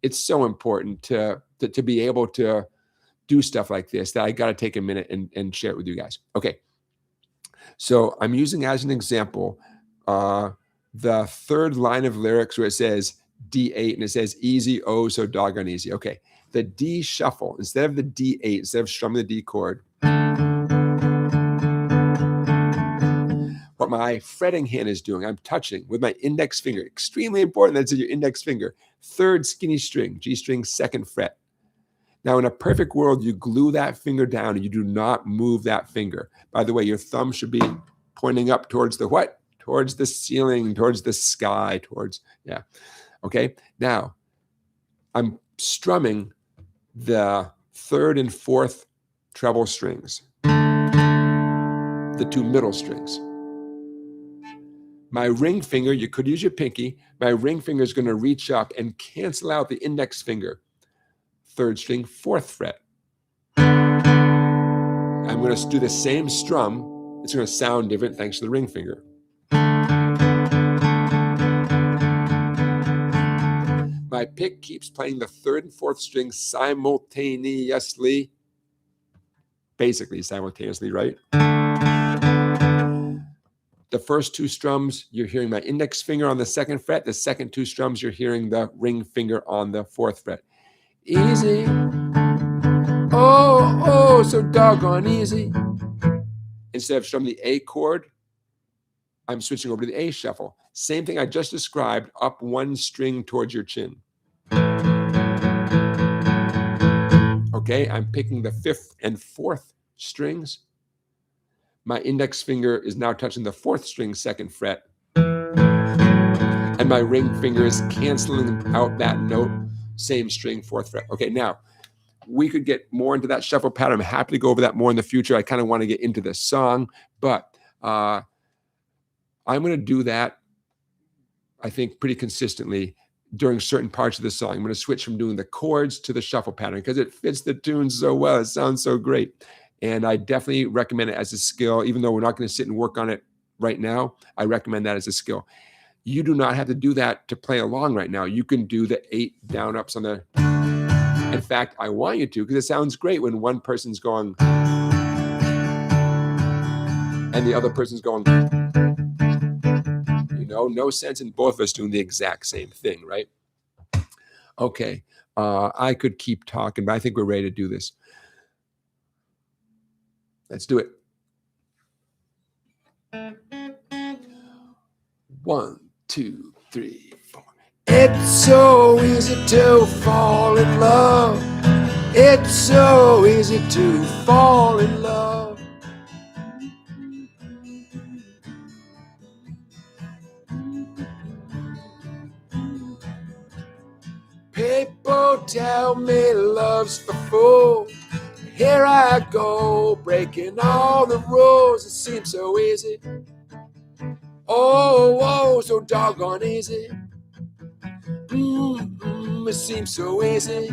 it's so important to be able to do stuff like this that I got to take a minute and share it with you guys. Okay, so I'm using as an example the 3rd line of lyrics where it says D8 and it says easy, oh, so doggone easy. Okay, the D shuffle, instead of the D8, instead of strumming the D chord, what my fretting hand is doing, I'm touching with my index finger. Extremely important that it's your index finger. 3rd skinny string, G string, 2nd fret. Now, in a perfect world, you glue that finger down and you do not move that finger. By the way, your thumb should be pointing up towards the what? Towards the ceiling, towards the sky, towards, yeah. Okay, now I'm strumming the 3rd and 4th treble strings, the 2 middle strings. My ring finger, you could use your pinky, my ring finger is going to reach up and cancel out the index finger. 3rd string, 4th fret. I'm going to do the same strum. It's going to sound different thanks to the ring finger. My pick keeps playing the 3rd and 4th string simultaneously. Basically simultaneously, right? The first 2 strums, you're hearing my index finger on the 2nd fret. The second 2 strums, you're hearing the ring finger on the 4th fret. Easy. Oh, oh, so doggone easy. Instead of strumming the A chord, I'm switching over to the A shuffle. Same thing I just described, up 1 string towards your chin. Okay, I'm picking the 5th and 4th strings. My index finger is now touching the 4th string, 2nd fret. And my ring finger is canceling out that note, same string, 4th fret. Okay, now, we could get more into that shuffle pattern. I'm happy to go over that more in the future. I kind of want to get into this song, but I'm going to do that, I think, pretty consistently during certain parts of the song. I'm going to switch from doing the chords to the shuffle pattern because it fits the tune so well. It sounds so great. And I definitely recommend it as a skill. Even though we're not going to sit and work on it right now, I recommend that as a skill. You do not have to do that to play along right now. You can do the 8 down ups on the... In fact, I want you to, because it sounds great when one person's going and the other person's going. You know, no sense in both of us doing the exact same thing, right? Okay, I could keep talking, but I think we're ready to do this. Let's do it. 1, 2, 3, 4. It's so easy to fall in love. It's so easy to fall in love. People tell me love's for fools. Here I go, breaking all the rules. It seems so easy. Oh, oh, so doggone easy. It seems so easy.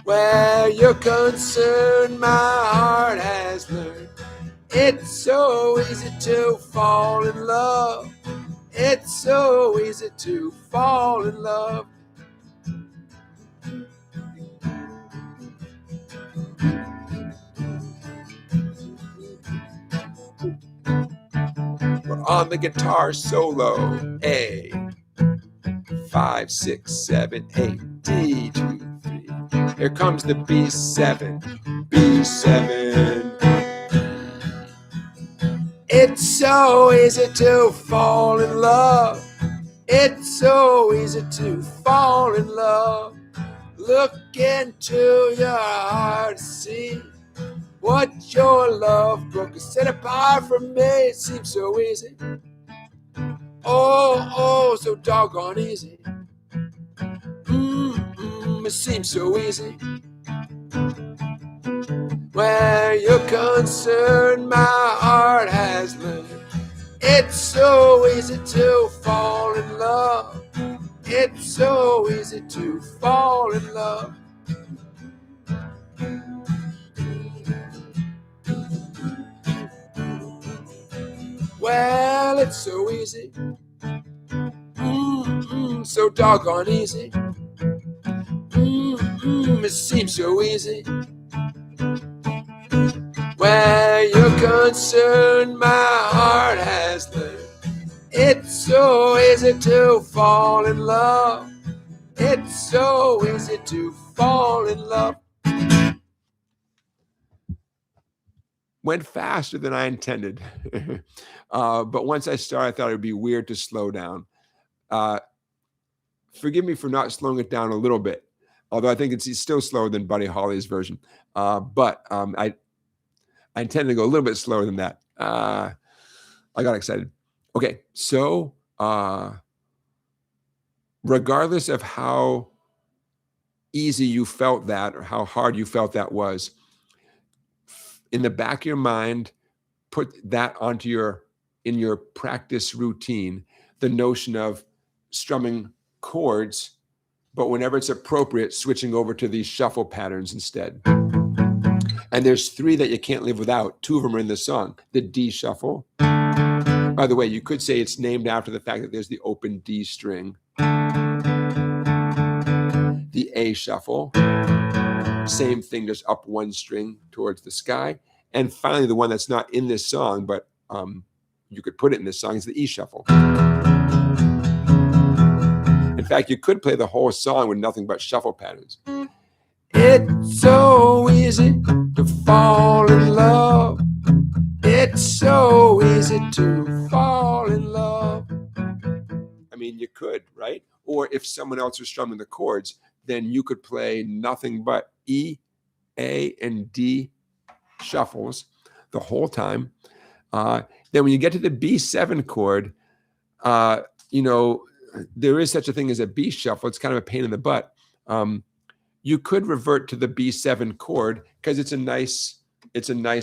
Where you're concerned, my heart has learned. It's so easy to fall in love. It's so easy to fall in love. on the guitar solo. A, 5, 6, 7, 8, D, 2, 3. Here comes the B7, B7. It's so easy to fall in love. It's so easy to fall in love. Look into your heart to see what your love book is set apart from me. It seems so easy. Oh, so doggone easy. It seems so easy. Where you're concerned, my heart has learned. It's so easy to fall in love. It's so easy to fall in love. Well, it's so easy. So doggone easy. It seems so easy. Where you're concerned, my heart has learned. It's so easy to fall in love. It's so easy to fall in love. Went faster than I intended. But once I started, I thought it would be weird to slow down. Forgive me for not slowing it down a little bit, although I think it's still slower than Buddy Holly's version. But I intended to go a little bit slower than that. I got excited. Okay, so regardless of how easy you felt that or how hard you felt that was, in the back of your mind, put that in your practice routine, the notion of strumming chords, but whenever it's appropriate, switching over to these shuffle patterns instead. And there's 3 that you can't live without. 2 of them are in the song. The D shuffle. By the way, you could say it's named after the fact that there's the open D string. The A shuffle. Same thing, just up 1 string towards the sky. And finally, the one that's not in this song, but you could put it in this song, is the E shuffle. In fact, you could play the whole song with nothing but shuffle patterns. It's so easy to fall in love. It's so easy to fall in love. I mean, you could, right? Or if someone else was strumming the chords, then you could play nothing but E, A, and D shuffles the whole time. Then when you get to the B7 chord, there is such a thing as a B shuffle. It's kind of a pain in the butt. You could revert to the B7 chord because it's a nice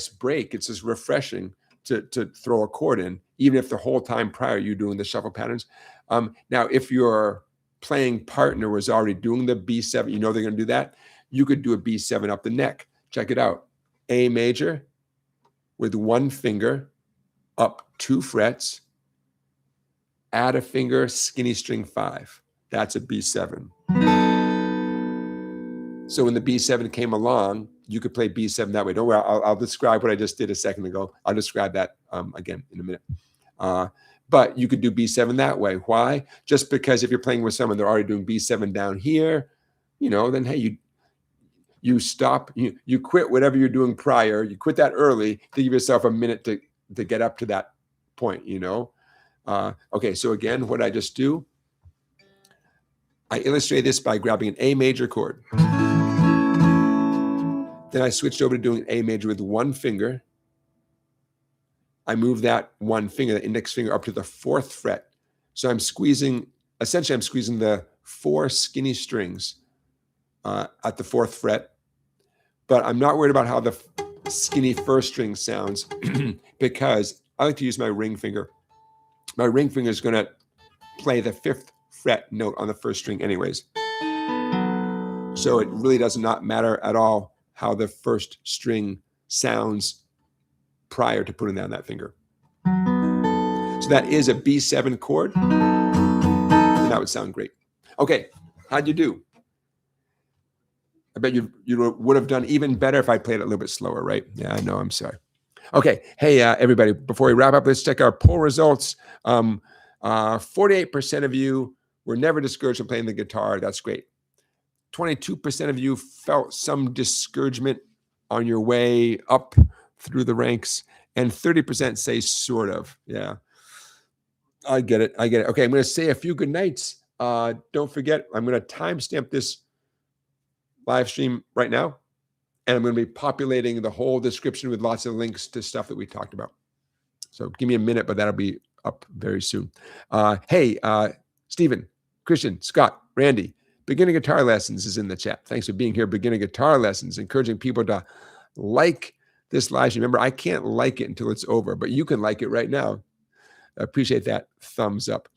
break. It's just refreshing to throw a chord in, even if the whole time prior you're doing the shuffle patterns. Now, if your playing partner was already doing the B7, you know they're going to do that, you could do a B7 up the neck. Check it out. A major with 1 finger up 2 frets, add a finger, skinny string 5. That's a B7. So when the B7 came along, you could play B7 that way. Don't worry, I'll describe what I just did a second ago. I'll describe that again in a minute. But you could do B7 that way. Why? Just because if you're playing with someone, they're already doing B7 down here, then hey, you stop, you quit whatever you're doing prior. You quit that early to give yourself a minute to get up to that point, Okay, so again, what I just do, I illustrate this by grabbing an A major chord. Then I switched over to doing A major with 1 finger. I move that 1 finger, the index finger, up to the 4th fret. So essentially I'm squeezing the 4 skinny strings at the 4th fret. But I'm not worried about how the skinny first string sounds because I like to use my ring finger. My ring finger is going to play the 5th fret note on the 1st string anyways. So it really does not matter at all how the 1st string sounds prior to putting down that finger. So that is a B7 chord. And that would sound great. Okay, how'd you do? I bet you would have done even better if I played it a little bit slower, right? Yeah, I know, I'm sorry. Okay. Hey, everybody, before we wrap up, let's check our poll results. 48% of you were never discouraged from playing the guitar. That's great. 22% of you felt some discouragement on your way up through the ranks, and 30% say sort of. Yeah, I get it. I get it. Okay, I'm going to say a few good nights. Don't forget, I'm going to timestamp this live stream right now, and I'm going to be populating the whole description with lots of links to stuff that we talked about. So give me a minute, but that'll be up very soon. Hey, Stephen, Christian, Scott, Randy, Beginning Guitar Lessons is in the chat. Thanks for being here. Beginning Guitar Lessons, encouraging people to like this live stream. Remember, I can't like it until it's over, but you can like it right now. I appreciate that thumbs up.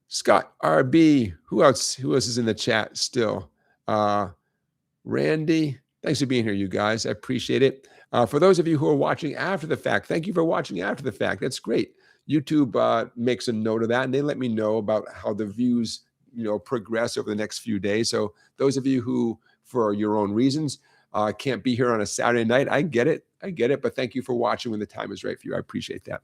Scott, RB, who else is in the chat still? Randy, thanks for being here, you guys. I appreciate it. For those of you who are watching after the fact, thank you for watching after the fact. That's great. YouTube makes a note of that, and they let me know about how the views progress over the next few days. So those of you who, for your own reasons, can't be here on a Saturday night, I get it. But thank you for watching when the time is right for you. I appreciate that.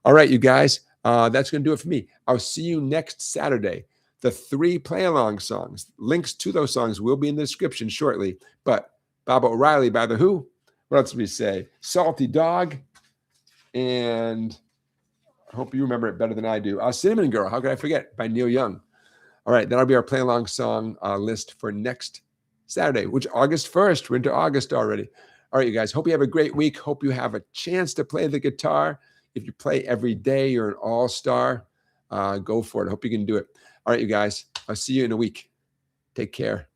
All right, you guys, that's going to do it for me. I'll see you next Saturday. The 3 play-along songs, links to those songs will be in the description shortly. But Baba O'Reilly by The Who, what else did we say? Salty Dog, and I hope you remember it better than I do. Cinnamon Girl, how could I forget, by Neil Young. All right, that'll be our play-along song list for next Saturday, which August 1st. We're into August already. All right, you guys, hope you have a great week. Hope you have a chance to play the guitar. If you play every day, you're an all-star. Go for it. I hope you can do it. All right, you guys, I'll see you in a week. Take care.